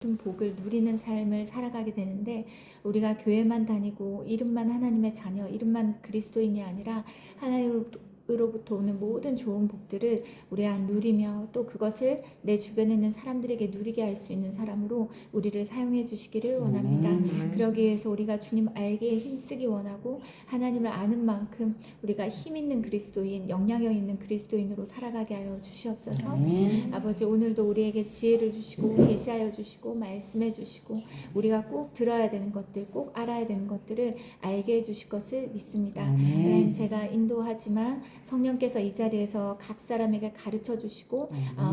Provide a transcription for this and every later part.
모든 복을 누리는 삶을 살아가게 되는데, 우리가 교회만 다니고 이름만 하나님의 자녀, 이름만 그리스도인이 아니라 하나님으로부터 오는 모든 좋은 복들을 우리가 누리며 또 그것을 내 주변에 있는 사람들에게 누리게 할 수 있는 사람으로 우리를 사용해 주시기를 원합니다. 그러기 위해서 우리가 주님 알기에 힘쓰기 원하고, 하나님을 아는 만큼 우리가 힘 있는 그리스도인, 영향력 있는 그리스도인으로 살아가게 하여 주시옵소서. 아버지, 오늘도 우리에게 지혜를 주시고 계시하여 주시고 말씀해 주시고, 우리가 꼭 들어야 되는 것들, 꼭 알아야 되는 것들을 알게 해 주실 것을 믿습니다. 하나님, 제가 인도하지만 성령께서 이 자리에서 각 사람에게 가르쳐 주시고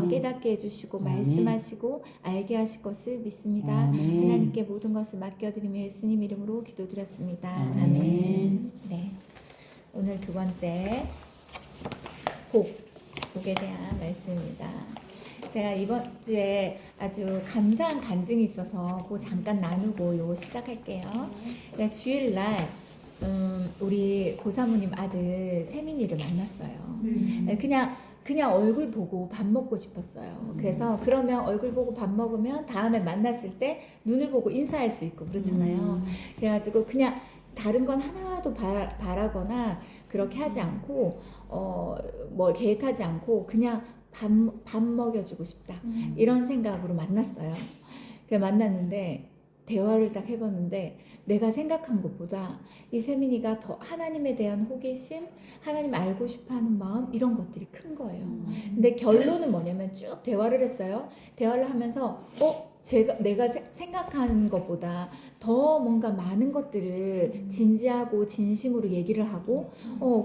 깨닫게 해주시고 말씀하시고 알게 하실 것을 믿습니다. 하나님께 모든 것을 맡겨드리며 예수님 이름으로 기도드렸습니다. 아멘. 네, 오늘 두 번째 복에 대한 말씀입니다. 제가 이번 주에 아주 감사한 간증이 있어서 그거 잠깐 나누고 시작할게요. 네, 주일날 우리 고사모님 아들 세민이를 만났어요. 그냥 얼굴 보고 밥 먹고 싶었어요. 그래서 그러면 얼굴 보고 밥 먹으면 다음에 만났을 때 눈을 보고 인사할 수 있고 그렇잖아요. 그래가지고 그냥 다른 건 하나도 바라거나 그렇게 하지 않고 뭘 계획하지 않고 그냥 밥 먹여주고 싶다, 이런 생각으로 만났어요. 만났는데 대화를 딱 해봤는데 내가 생각한 것보다 이 세민이가 더 하나님에 대한 호기심, 하나님 알고 싶어하는 마음, 이런 것들이 큰 거예요. 근데 결론은 뭐냐면 쭉 대화를 했어요. 대화를 하면서 내가 생각하는 것보다 더 뭔가 많은 것들을 진지하고 진심으로 얘기를 하고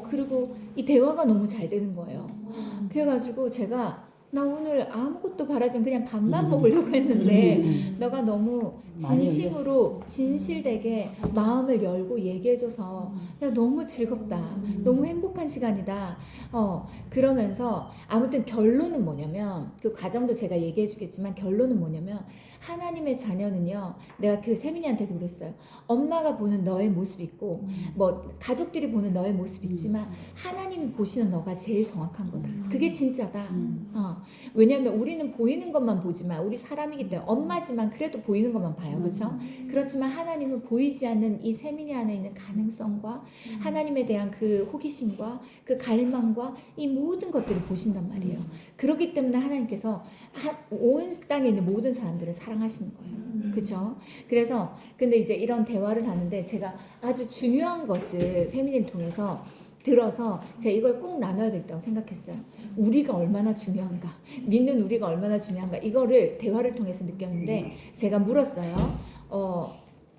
그리고 이 대화가 너무 잘 되는 거예요. 그래가지고 제가 나 오늘 아무것도 바라지 않고 그냥 밥만 먹으려고 했는데 너가 너무 진심으로 진실되게 마음을 열고 얘기해줘서 야, 너무 즐겁다, 너무 행복한 시간이다. 그러면서 아무튼 결론은 뭐냐면, 그 과정도 제가 얘기해 주겠지만 결론은 뭐냐면, 하나님의 자녀는요, 내가 그 세민이한테도 그랬어요. 엄마가 보는 너의 모습이 있고 뭐 가족들이 보는 너의 모습이 있지만 하나님이 보시는 너가 제일 정확한 거다. 그게 진짜다. 왜냐하면 우리는 보이는 것만 보지만, 우리 사람이기 때문에 엄마지만 그래도 보이는 것만 봐요. 그렇죠? 그렇지만 하나님은 보이지 않는 이 세민이 안에 있는 가능성과 하나님에 대한 그 호기심과 그 갈망과 이 모든 것들을 보신단 말이에요. 그렇기 때문에 하나님께서 온 땅에 있는 모든 사람들을 사랑하시는 거예요. 그렇죠? 그래서 근데 이제 이런 대화를 하는데 제가 아주 중요한 것을 세민이를 통해서 들어서 제가 이걸 꼭 나눠야 되겠다고 생각했어요. 우리가 얼마나 중요한가, 믿는 우리가 얼마나 중요한가, 이거를 대화를 통해서 느꼈는데 제가 물었어요.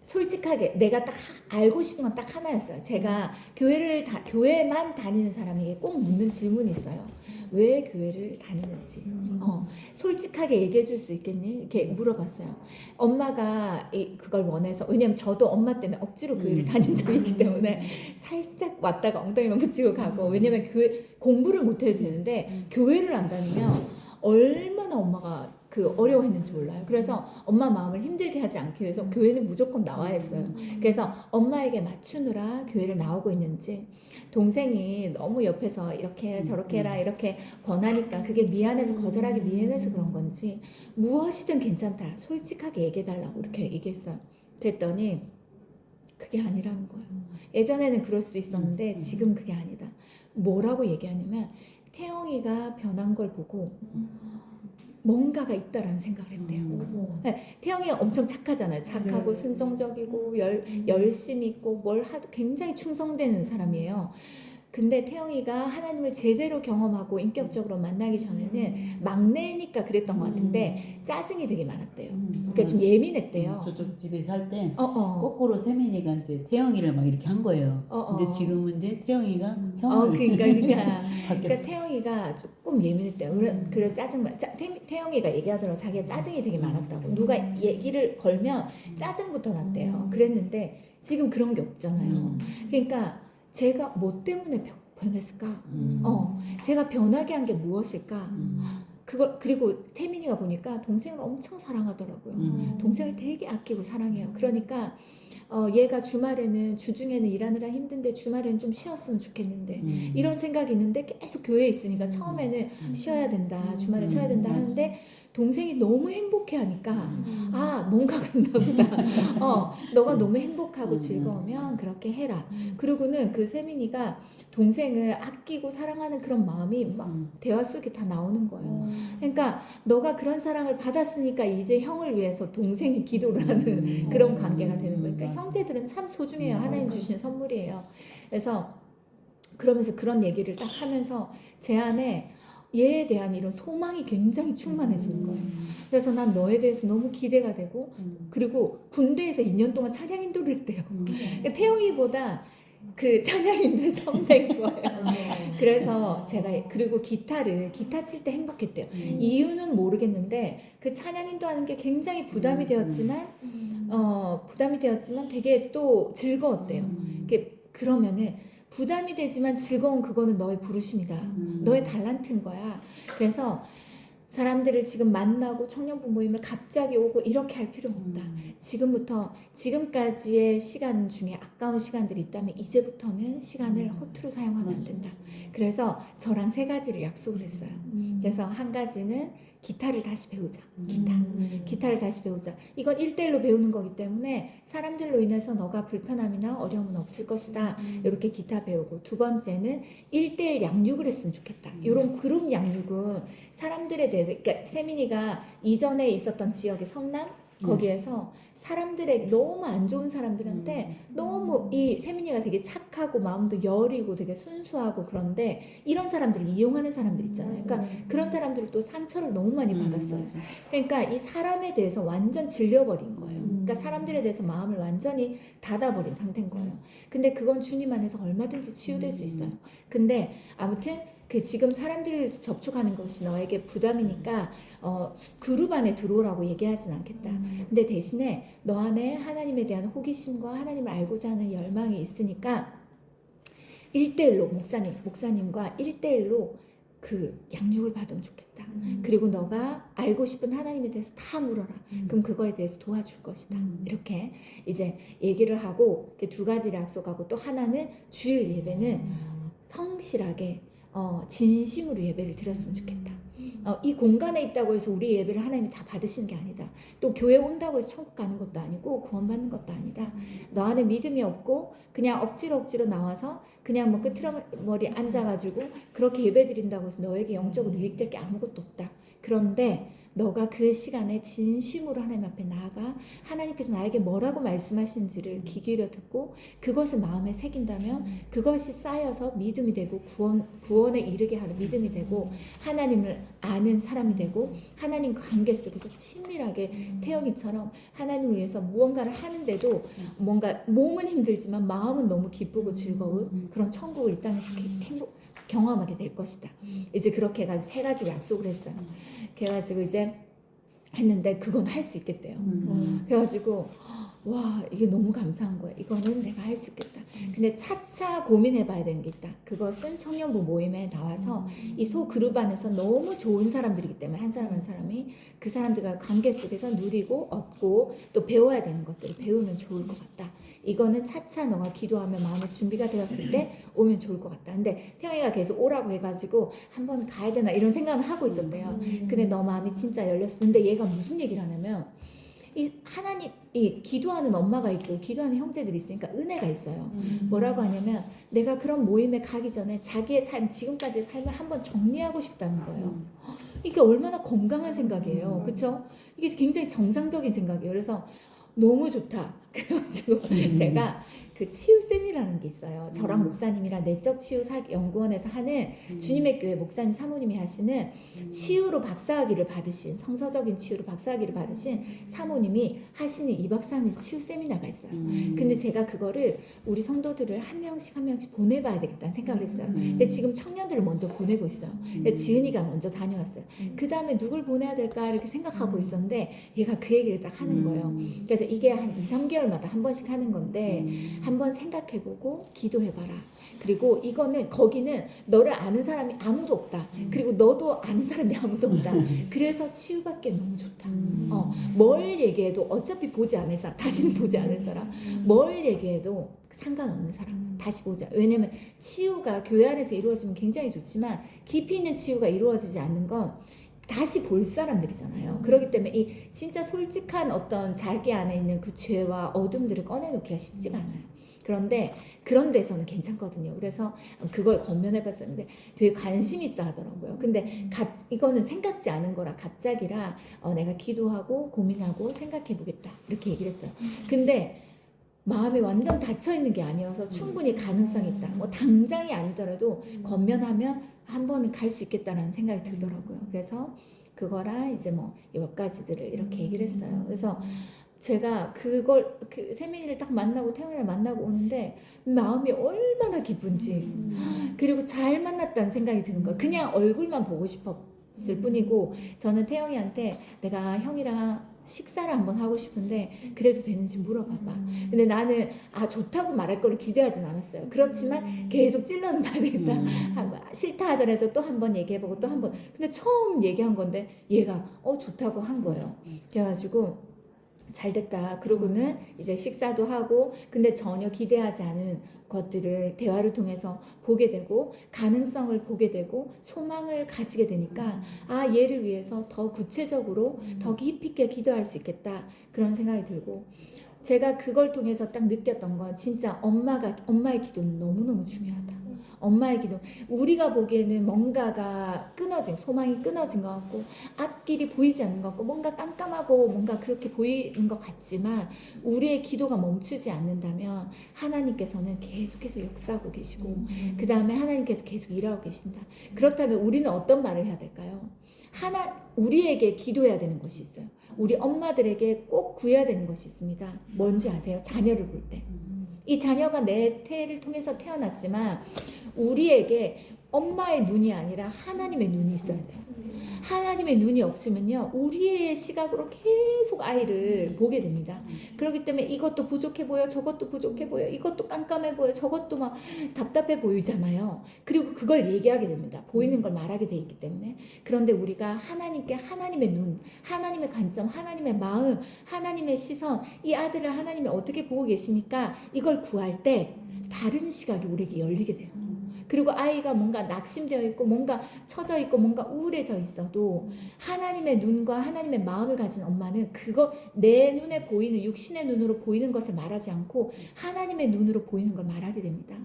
솔직하게 내가 딱 알고 싶은 건 딱 하나였어요. 제가 교회만 다니는 사람에게 꼭 묻는 질문이 있어요. 왜 교회를 다니는지 솔직하게 얘기해 줄 수 있겠니? 이렇게 물어봤어요. 엄마가 그걸 원해서, 왜냐면 저도 엄마 때문에 억지로 교회를 다닌 적이 있기 때문에 살짝 왔다가 엉덩이만 붙이고 가고, 왜냐면 공부를 못 해도 되는데 교회를 안 다니면 얼마나 엄마가 어려워했는지 몰라요. 그래서 엄마 마음을 힘들게 하지 않기 위해서 교회는 무조건 나와야 했어요. 그래서 엄마에게 맞추느라 교회를 나오고 있는지, 동생이 너무 옆에서 이렇게 해라 저렇게 해라 이렇게 권하니까 그게 미안해서, 거절하기 미안해서 그런 건지, 무엇이든 괜찮다, 솔직하게 얘기해달라고 이렇게 얘기했어요. 그랬더니 그게 아니라는 거예요. 예전에는 그럴 수도 있었는데 지금 그게 아니다. 뭐라고 얘기하냐면, 태영이가 변한 걸 보고 뭔가가 있다라는 생각을 했대요. 태영이가 엄청 착하잖아요. 착하고 순종적이고 열심히 있고 뭘 하도 굉장히 충성되는 사람이에요. 근데 태영이가 하나님을 제대로 경험하고 인격적으로 만나기 전에는 막내니까 그랬던 것 같은데 짜증이 되게 많았대요. 그러니까 좀 예민했대요. 저쪽 집에 살 때 거꾸로 세민이가 이제 태영이를 막 이렇게 한 거예요. 근데 지금은 이제 태영이가 형을 그러니까 태영이가 조금 예민했대요. 그래 태영이가 얘기하더라고. 자기가 짜증이 되게 많았다고. 누가 얘기를 걸면 짜증부터 났대요. 그랬는데 지금 그런 게 없잖아요. 그러니까 제가 뭐 때문에 변했을까? 제가 변하게 한 게 무엇일까? 그리고 태민이가 보니까 동생을 엄청 사랑하더라고요. 동생을 되게 아끼고 사랑해요. 그러니까 얘가 주중에는 일하느라 힘든데 주말에는 좀 쉬었으면 좋겠는데 이런 생각이 있는데 계속 교회에 있으니까 처음에는 쉬어야 된다, 주말에 쉬어야 된다 하는데 동생이 너무 행복해하니까 아 뭔가가 있나 보다. 너가 너무 행복하고 즐거우면 그렇게 해라. 그리고는 그 세민이가 동생을 아끼고 사랑하는 그런 마음이 막 대화 속에 다 나오는 거예요. 그러니까 너가 그런 사랑을 받았으니까 이제 형을 위해서 동생이 기도를 하는 그런 관계가 되는 거예요. 그러니까 형제들은 참 소중해요. 하나님 주신 선물이에요. 그래서 그러면서 그런 얘기를 딱 하면서 제 안에 얘에 대한 이런 소망이 굉장히 충만해지는 거예요. 그래서 난 너에 대해서 너무 기대가 되고 그리고 군대에서 2년 동안 찬양 인도를 했대요. 그러니까 태영이보다 그 찬양 인도에 선배인 거예요. 그래서 제가 그리고 기타 칠 때 행복했대요. 이유는 모르겠는데 그 찬양 인도하는 게 굉장히 부담이 되었지만 되게 또 즐거웠대요. 그러면은 부담이 되지만 즐거운 그거는 너의 부르심이다. 너의 달란트인 거야. 그래서 사람들을 지금 만나고 청년부 모임을 갑자기 오고 이렇게 할 필요는 없다. 지금부터 지금까지의 시간 중에 아까운 시간들이 있다면 이제부터는 시간을 허투루 사용하면 안 된다. 그래서 저랑 3가지를 약속을 했어요. 그래서 한 가지는 기타를 다시 배우자. 기타를 다시 배우자. 이건 1대1로 배우는 거기 때문에 사람들로 인해서 너가 불편함이나 어려움은 없을 것이다. 이렇게 기타 배우고, 2번째는 1대1 양육을 했으면 좋겠다. 이런 그룹 양육은 사람들에 대해서, 그러니까 세민이가 이전에 있었던 지역의 성남 거기에서 사람들에게 너무 안 좋은 사람들한테 너무 이 세민이가 되게 착하고 마음도 여리고 되게 순수하고 그런데 이런 사람들을 이용하는 사람들 있잖아요. 그러니까 그런 사람들을 또 상처를 너무 많이 받았어요. 그러니까 이 사람에 대해서 완전 질려버린 거예요. 그러니까 사람들에 대해서 마음을 완전히 닫아버린 상태인 거예요. 근데 그건 주님 안에서 얼마든지 치유될 수 있어요. 근데 아무튼 그 지금 사람들을 접촉하는 것이 너에게 부담이니까 그룹 안에 들어오라고 얘기하진 않겠다. 근데 대신에 너 안에 하나님에 대한 호기심과 하나님을 알고자 하는 열망이 있으니까 1대1로 목사님과 1대1로 그 양육을 받으면 좋겠다. 그리고 너가 알고 싶은 하나님에 대해서 다 물어라. 그럼 그거에 대해서 도와줄 것이다. 이렇게 이제 얘기를 하고 2가지를 약속하고, 또 하나는 주일 예배는 성실하게 진심으로 예배를 드렸으면 좋겠다. 이 공간에 있다고 해서 우리 예배를 하나님이 다 받으시는 게 아니다. 또 교회 온다고 해서 천국 가는 것도 아니고 구원받는 것도 아니다. 너 안에 믿음이 없고 그냥 억지로 나와서 그냥 뭐 끄트머리 앉아가지고 그렇게 예배 드린다고 해서 너에게 영적으로 유익될 게 아무것도 없다. 그런데 너가 그 시간에 진심으로 하나님 앞에 나아가 하나님께서 나에게 뭐라고 말씀하시는지를 귀 기울여 듣고 그것을 마음에 새긴다면 그것이 쌓여서 믿음이 되고 구원에 이르게 하는 믿음이 되고 하나님을 아는 사람이 되고 하나님 관계 속에서 친밀하게 태영이처럼 하나님을 위해서 무언가를 하는데도 뭔가 몸은 힘들지만 마음은 너무 기쁘고 즐거운 그런 천국을 이 땅에서 경험하게 될 것이다. 이제 그렇게 해가지고 3가지 약속을 했어요. 그래가지고 이제 했는데 그건 할 수 있겠대요. 그래가지고 와 이게 너무 감사한 거예요. 이거는 내가 할 수 있겠다. 근데 차차 고민해봐야 되는 게 있다. 그것은 청년부 모임에 나와서 이 소그룹 안에서 너무 좋은 사람들이기 때문에 한 사람 한 사람이 그 사람들과 관계 속에서 누리고 얻고 또 배워야 되는 것들을 배우면 좋을 것 같다. 이거는 차차 너가 기도하면 마음의 준비가 되었을 때 오면 좋을 것 같다. 근데 태영이가 계속 오라고 해가지고 한번 가야 되나 이런 생각을 하고 있었대요. 근데 너 마음이 진짜 열렸어. 근데 얘가 무슨 얘기를 하냐면 이 하나님, 이 기도하는 엄마가 있고 기도하는 형제들이 있으니까 은혜가 있어요. 뭐라고 하냐면 내가 그런 모임에 가기 전에 자기의 삶, 지금까지의 삶을 한번 정리하고 싶다는 거예요. 이게 얼마나 건강한 생각이에요. 그렇죠? 이게 굉장히 정상적인 생각이에요. 그래서 너무 좋다. 그래가지고 제가 그 치유쌤이라는 게 있어요. 저랑 목사님이랑 내적 치유 연구원에서 하는 주님의 교회 목사님 사모님이 하시는 치유로 박사학위를 받으신, 성서적인 치유로 박사학위를 받으신 사모님이 하시는 2박 3일 치유 세미나가 있어요. 근데 제가 그거를 우리 성도들을 한 명씩 보내봐야 되겠다는 생각을 했어요. 근데 지금 청년들을 먼저 보내고 있어요. 지은이가 먼저 다녀왔어요. 그 다음에 누굴 보내야 될까 이렇게 생각하고 있었는데 얘가 그 얘기를 딱 하는 거예요. 그래서 이게 한 2-3개월마다 한 번씩 하는 건데 한번 생각해보고 기도해봐라. 그리고 이거는 거기는 너를 아는 사람이 아무도 없다. 그리고 너도 아는 사람이 아무도 없다. 그래서 치유받기 너무 좋다. 뭘 얘기해도 어차피 보지 않을 사람, 다시는 보지 않을 사람, 뭘 얘기해도 상관없는 사람, 다시 보자. 왜냐면 치유가 교회 안에서 이루어지면 굉장히 좋지만 깊이 있는 치유가 이루어지지 않는 건 다시 볼 사람들이잖아요. 그렇기 때문에 이 진짜 솔직한 어떤 자기 안에 있는 그 죄와 어둠들을 꺼내놓기가 쉽지가 않아요. 그런데 그런 데서는 괜찮거든요. 그래서 그걸 권면해봤었는데 되게 관심 있어 하더라고요. 근데 이거는 생각지 않은 거라 갑자기라 내가 기도하고 고민하고 생각해보겠다 이렇게 얘기를 했어요. 근데 마음이 완전 닫혀있는 게 아니어서 충분히 가능성이 있다. 뭐 당장이 아니더라도 권면하면 한 번은 갈 수 있겠다라는 생각이 들더라고요. 그래서 그거랑 이제 뭐 몇 가지들을 이렇게 얘기를 했어요. 그래서 제가 그 세민이를 딱 만나고 태영이를 만나고 오는데 마음이 얼마나 기쁜지 그리고 잘 만났다는 생각이 드는 거예요. 그냥 얼굴만 보고 싶었을 뿐이고 저는 태영이한테 내가 형이랑 식사를 한번 하고 싶은데 그래도 되는지 물어봐봐. 근데 나는 좋다고 말할 거를 기대하진 않았어요. 그렇지만 계속 찔러는 말이겠다. 싫다 하더라도 또 한 번 얘기해보고 또 한 번. 근데 처음 얘기한 건데 얘가 좋다고 한 거예요. 그래가지고 잘 됐다. 그러고는 이제 식사도 하고 근데 전혀 기대하지 않은 것들을 대화를 통해서 보게 되고 가능성을 보게 되고 소망을 가지게 되니까 얘를 위해서 더 구체적으로 더 깊이 있게 기도할 수 있겠다 그런 생각이 들고 제가 그걸 통해서 딱 느꼈던 건 진짜 엄마의 기도는 너무너무 중요하다. 엄마의 기도. 우리가 보기에는 뭔가가 끊어진, 소망이 끊어진 것 같고 앞길이 보이지 않는 것 같고 뭔가 깜깜하고 뭔가 그렇게 보이는 것 같지만 우리의 기도가 멈추지 않는다면 하나님께서는 계속해서 역사하고 계시고 그 다음에 하나님께서 계속 일하고 계신다. 그렇다면 우리는 어떤 말을 해야 될까요? 우리에게 기도해야 되는 것이 있어요. 우리 엄마들에게 꼭 구해야 되는 것이 있습니다. 뭔지 아세요? 자녀를 볼 때. 이 자녀가 내 태를 통해서 태어났지만 우리에게 엄마의 눈이 아니라 하나님의 눈이 있어야 돼요. 하나님의 눈이 없으면요 우리의 시각으로 계속 아이를 보게 됩니다. 그렇기 때문에 이것도 부족해 보여 저것도 부족해 보여 이것도 깜깜해 보여 저것도 막 답답해 보이잖아요. 그리고 그걸 얘기하게 됩니다. 보이는 걸 말하게 돼 있기 때문에. 그런데 우리가 하나님께 하나님의 눈 하나님의 관점 하나님의 마음 하나님의 시선 이 아들을 하나님이 어떻게 보고 계십니까? 이걸 구할 때 다른 시각이 우리에게 열리게 돼요. 그리고 아이가 뭔가 낙심되어 있고 뭔가 처져 있고 뭔가 우울해져 있어도 하나님의 눈과 하나님의 마음을 가진 엄마는 그거 내 눈에 보이는 육신의 눈으로 보이는 것을 말하지 않고 하나님의 눈으로 보이는 걸 말하게 됩니다.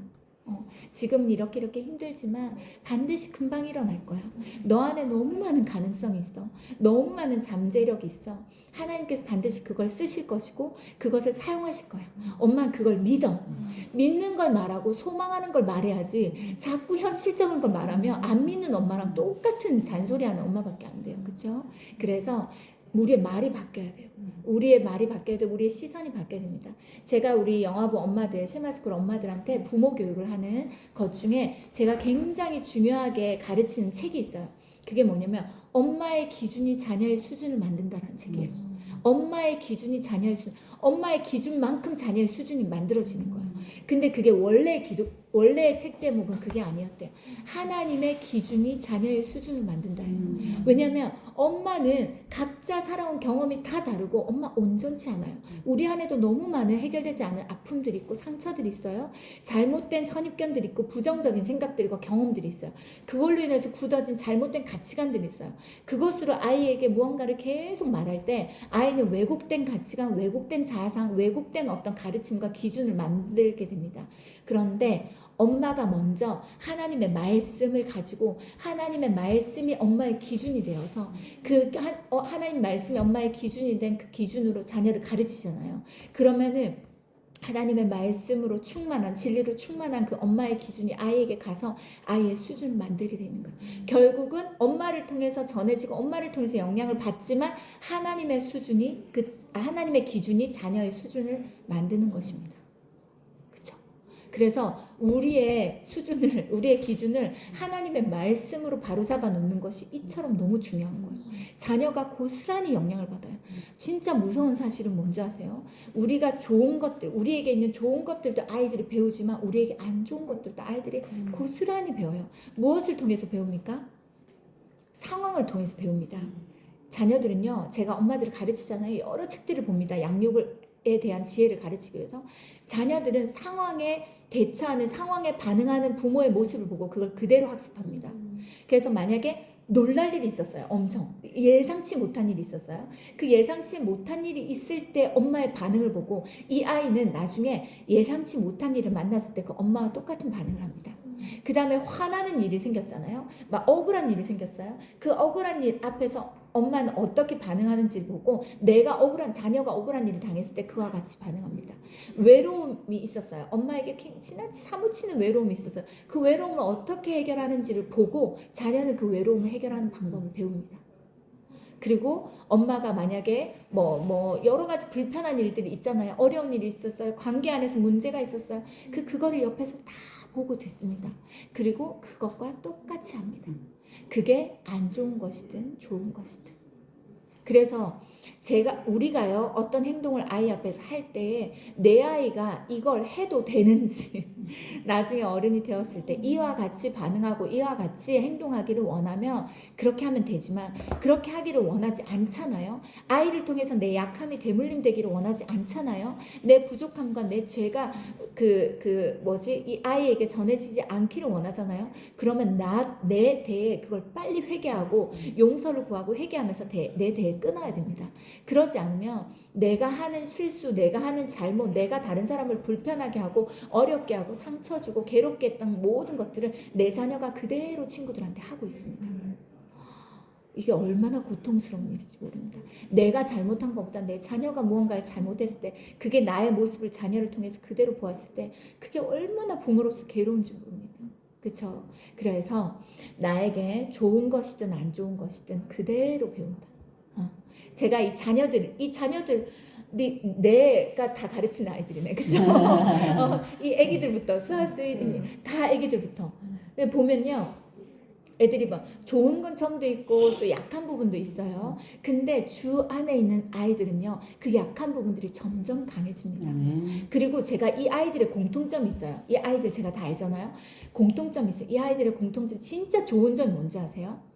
지금 이렇게 힘들지만 반드시 금방 일어날 거야. 너 안에 너무 많은 가능성이 있어. 너무 많은 잠재력이 있어. 하나님께서 반드시 그걸 쓰실 것이고 그것을 사용하실 거야. 엄마는 그걸 믿어. 믿는 걸 말하고 소망하는 걸 말해야지 자꾸 현실적인 걸 말하면 안 믿는 엄마랑 똑같은 잔소리하는 엄마밖에 안 돼요. 그렇죠? 그래서 우리의 말이 바뀌어야 돼요. 우리의 말이 바뀌어야 되고 우리의 시선이 바뀌어야 됩니다. 제가 우리 영화부 엄마들, 셰마스쿨 엄마들한테 부모 교육을 하는 것 중에 제가 굉장히 중요하게 가르치는 책이 있어요. 그게 뭐냐면 엄마의 기준이 자녀의 수준을 만든다라는 책이에요. 엄마의 기준이 자녀의 수준, 엄마의 기준만큼 자녀의 수준이 만들어지는 거예요. 근데 그게 원래의 책 제목은 그게 아니었대요. 하나님의 기준이 자녀의 수준을 만든다예요. 왜냐하면 엄마는 각자 살아온 경험이 다 다르고 엄마 온전치 않아요. 우리 안에도 너무 많은 해결되지 않은 아픔들이 있고 상처들이 있어요. 잘못된 선입견들이 있고 부정적인 생각들과 경험들이 있어요. 그걸로 인해서 굳어진 잘못된 가치관들이 있어요. 그것으로 아이에게 무언가를 계속 말할 때 아이는 왜곡된 가치관, 왜곡된 자아상, 왜곡된 어떤 가르침과 기준을 만들게 됩니다. 그런데 엄마가 먼저 하나님의 말씀을 가지고 하나님의 말씀이 엄마의 기준이 되어서 하나님 말씀이 엄마의 기준이 된 그 기준으로 자녀를 가르치잖아요. 그러면은 하나님의 말씀으로 충만한 진리로 충만한 그 엄마의 기준이 아이에게 가서 아이의 수준을 만들게 되는 거예요. 결국은 엄마를 통해서 전해지고 엄마를 통해서 영향을 받지만 하나님의 수준이 하나님의 기준이 자녀의 수준을 만드는 것입니다. 그래서 우리의 기준을 하나님의 말씀으로 바로잡아 놓는 것이 이처럼 너무 중요한 거예요. 자녀가 고스란히 영향을 받아요. 진짜 무서운 사실은 뭔지 아세요? 우리가 좋은 것들, 우리에게 있는 좋은 것들도 아이들이 배우지만 우리에게 안 좋은 것들도 아이들이 고스란히 배워요. 무엇을 통해서 배웁니까? 상황을 통해서 배웁니다. 자녀들은요, 제가 엄마들을 가르치잖아요. 여러 책들을 봅니다. 양육에 대한 지혜를 가르치기 위해서. 자녀들은 상황에 대처하는 상황에 반응하는 부모의 모습을 보고 그걸 그대로 학습합니다. 그래서 만약에 놀랄 일이 있었어요. 엄청 예상치 못한 일이 있었어요. 그 예상치 못한 일이 있을 때 엄마의 반응을 보고 이 아이는 나중에 예상치 못한 일을 만났을 때 그 엄마와 똑같은 반응을 합니다. 그 다음에 화나는 일이 생겼잖아요. 막 억울한 일이 생겼어요. 그 억울한 일 앞에서 엄마는 어떻게 반응하는지를 보고 자녀가 억울한 일을 당했을 때 그와 같이 반응합니다. 외로움이 있었어요. 엄마에게 사무치는 외로움이 있었어요. 그 외로움을 어떻게 해결하는지를 보고 자녀는 그 외로움을 해결하는 방법을 배웁니다. 그리고 엄마가 만약에 여러 가지 불편한 일들이 있잖아요. 어려운 일이 있었어요. 관계 안에서 문제가 있었어요. 그거를 옆에서 다 보고 듣습니다. 그리고 그것과 똑같이 합니다. 그게 안 좋은 것이든 좋은 것이든. 그래서 우리가요, 어떤 행동을 아이 앞에서 할 때에 내 아이가 이걸 해도 되는지, 나중에 어른이 되었을 때 이와 같이 반응하고 이와 같이 행동하기를 원하면 그렇게 하면 되지만, 그렇게 하기를 원하지 않잖아요. 아이를 통해서 내 약함이 대물림 되기를 원하지 않잖아요. 내 부족함과 내 죄가 이 아이에게 전해지지 않기를 원하잖아요. 그러면 내 대에 그걸 빨리 회개하고 용서를 구하고 회개하면서 내 대에 끊어야 됩니다. 그러지 않으면 내가 하는 실수, 내가 하는 잘못, 내가 다른 사람을 불편하게 하고 어렵게 하고 상처 주고 괴롭게 했던 모든 것들을 내 자녀가 그대로 친구들한테 하고 있습니다. 이게 얼마나 고통스러운 일인지 모릅니다. 내가 잘못한 것보다 내 자녀가 무언가를 잘못했을 때, 그게 나의 모습을 자녀를 통해서 그대로 보았을 때 그게 얼마나 부모로서 괴로운지 모릅니다. 그렇죠? 그래서 나에게 좋은 것이든 안 좋은 것이든 그대로 배운다. 제가 이 자녀들이 내가 다 가르치는 아이들이네, 그렇죠? 이 아기들부터 스와스웨이 다 아기들부터 보면요, 애들이 막 좋은 건 처음도 있고 또 약한 부분도 있어요. 근데 주 안에 있는 아이들은요, 그 약한 부분들이 점점 강해집니다. 그리고 제가 이 아이들의 공통점이 있어요. 이 아이들 제가 다 알잖아요. 공통점이 있어요. 이 아이들의 공통점, 진짜 좋은 점이 뭔지 아세요?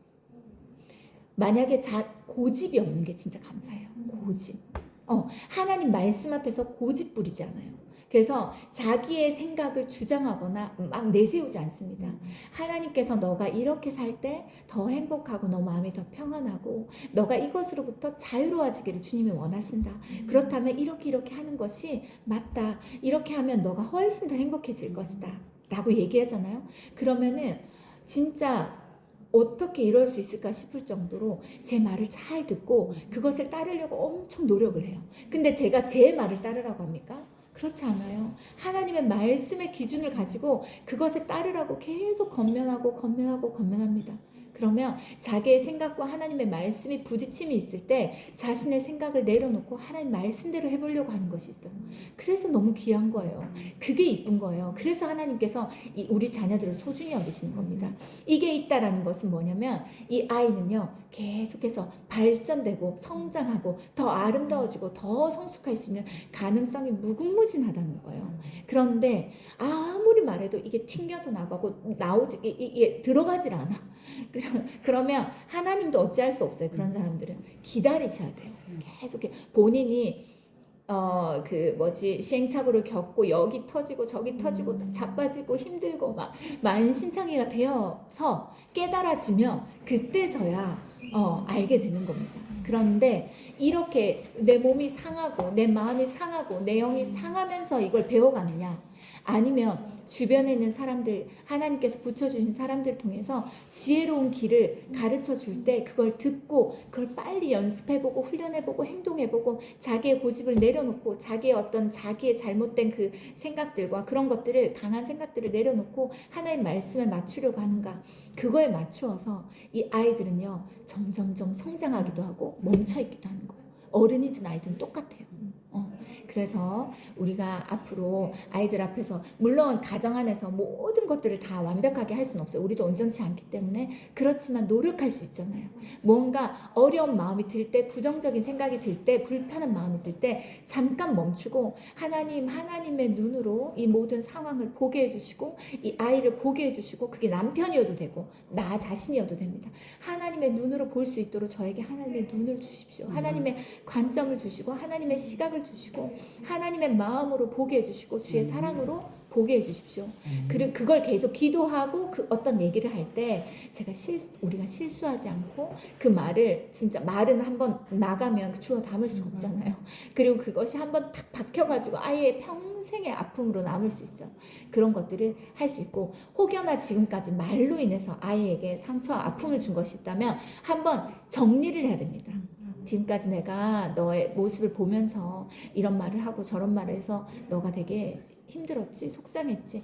만약에 고집이 없는 게 진짜 감사해요. 고집. 하나님 말씀 앞에서 고집 부리지 않아요. 그래서 자기의 생각을 주장하거나 막 내세우지 않습니다. 하나님께서 너가 이렇게 살 때 더 행복하고 너 마음이 더 평안하고 너가 이것으로부터 자유로워지기를 주님이 원하신다. 그렇다면 이렇게 하는 것이 맞다. 이렇게 하면 너가 훨씬 더 행복해질 것이다. 라고 얘기하잖아요. 그러면은 진짜 어떻게 이럴 수 있을까 싶을 정도로 제 말을 잘 듣고 그것을 따르려고 엄청 노력을 해요. 근데 제가 제 말을 따르라고 합니까? 그렇지 않아요. 하나님의 말씀의 기준을 가지고 그것에 따르라고 계속 건면합니다. 그러면 자기의 생각과 하나님의 말씀이 부딪힘이 있을 때 자신의 생각을 내려놓고 하나님 말씀대로 해보려고 하는 것이 있어요. 그래서 너무 귀한 거예요. 그게 이쁜 거예요. 그래서 하나님께서 우리 자녀들을 소중히 여기시는 겁니다. 이게 있다라는 것은 뭐냐면 이 아이는요, 계속해서 발전되고 성장하고 더 아름다워지고 더 성숙할 수 있는 가능성이 무궁무진하다는 거예요. 그런데 아무리 말해도 이게 튕겨져 나가고 이게 들어가질 않아. 그러면 하나님도 어찌할 수 없어요. 그런 사람들은 기다리셔야 돼요. 계속 본인이 시행착오를 겪고 여기 터지고 저기 터지고 자빠지고 힘들고 막 만신창이가 되어서 깨달아지면 그때서야 알게 되는 겁니다. 그런데 이렇게 내 몸이 상하고 내 마음이 상하고 내 영이 상하면서 이걸 배워가느냐, 아니면 주변에 있는 사람들, 하나님께서 붙여주신 사람들을 통해서 지혜로운 길을 가르쳐 줄 때 그걸 듣고 그걸 빨리 연습해보고 훈련해보고 행동해보고 자기의 고집을 내려놓고 자기의 잘못된 그 생각들과 그런 것들을, 강한 생각들을 내려놓고 하나님 말씀에 맞추려고 하는가, 그거에 맞추어서 이 아이들은요 점점점 성장하기도 하고 멈춰있기도 하는 거예요. 어른이든 아이든 똑같아요. 그래서 우리가 앞으로 아이들 앞에서, 물론 가정 안에서 모든 것들을 다 완벽하게 할 수는 없어요. 우리도 온전치 않기 때문에. 그렇지만 노력할 수 있잖아요. 뭔가 어려운 마음이 들 때, 부정적인 생각이 들 때, 불편한 마음이 들 때 잠깐 멈추고 하나님의 눈으로 이 모든 상황을 보게 해주시고 이 아이를 보게 해주시고, 그게 남편이어도 되고 나 자신이어도 됩니다. 하나님의 눈으로 볼 수 있도록 저에게 하나님의 눈을 주십시오. 하나님의 관점을 주시고 하나님의 시각을 주시고 하나님의 마음으로 보게 해주시고 주의 사랑으로 보게 해주십시오. 그리고 그걸 계속 기도하고 그 어떤 얘기를 할 때 제가 우리가 실수하지 않고 그 말을 진짜 말은 한번 나가면 주워 담을 수가 없잖아요. 그리고 그것이 한번 탁 박혀가지고 아예 평생의 아픔으로 남을 수 있어요. 그런 것들을 할 수 있고 혹여나 지금까지 말로 인해서 아이에게 상처와 아픔을 준 것이 있다면 한번 정리를 해야 됩니다. 지금까지 내가 너의 모습을 보면서 이런 말을 하고 저런 말을 해서 너가 되게 힘들었지, 속상했지.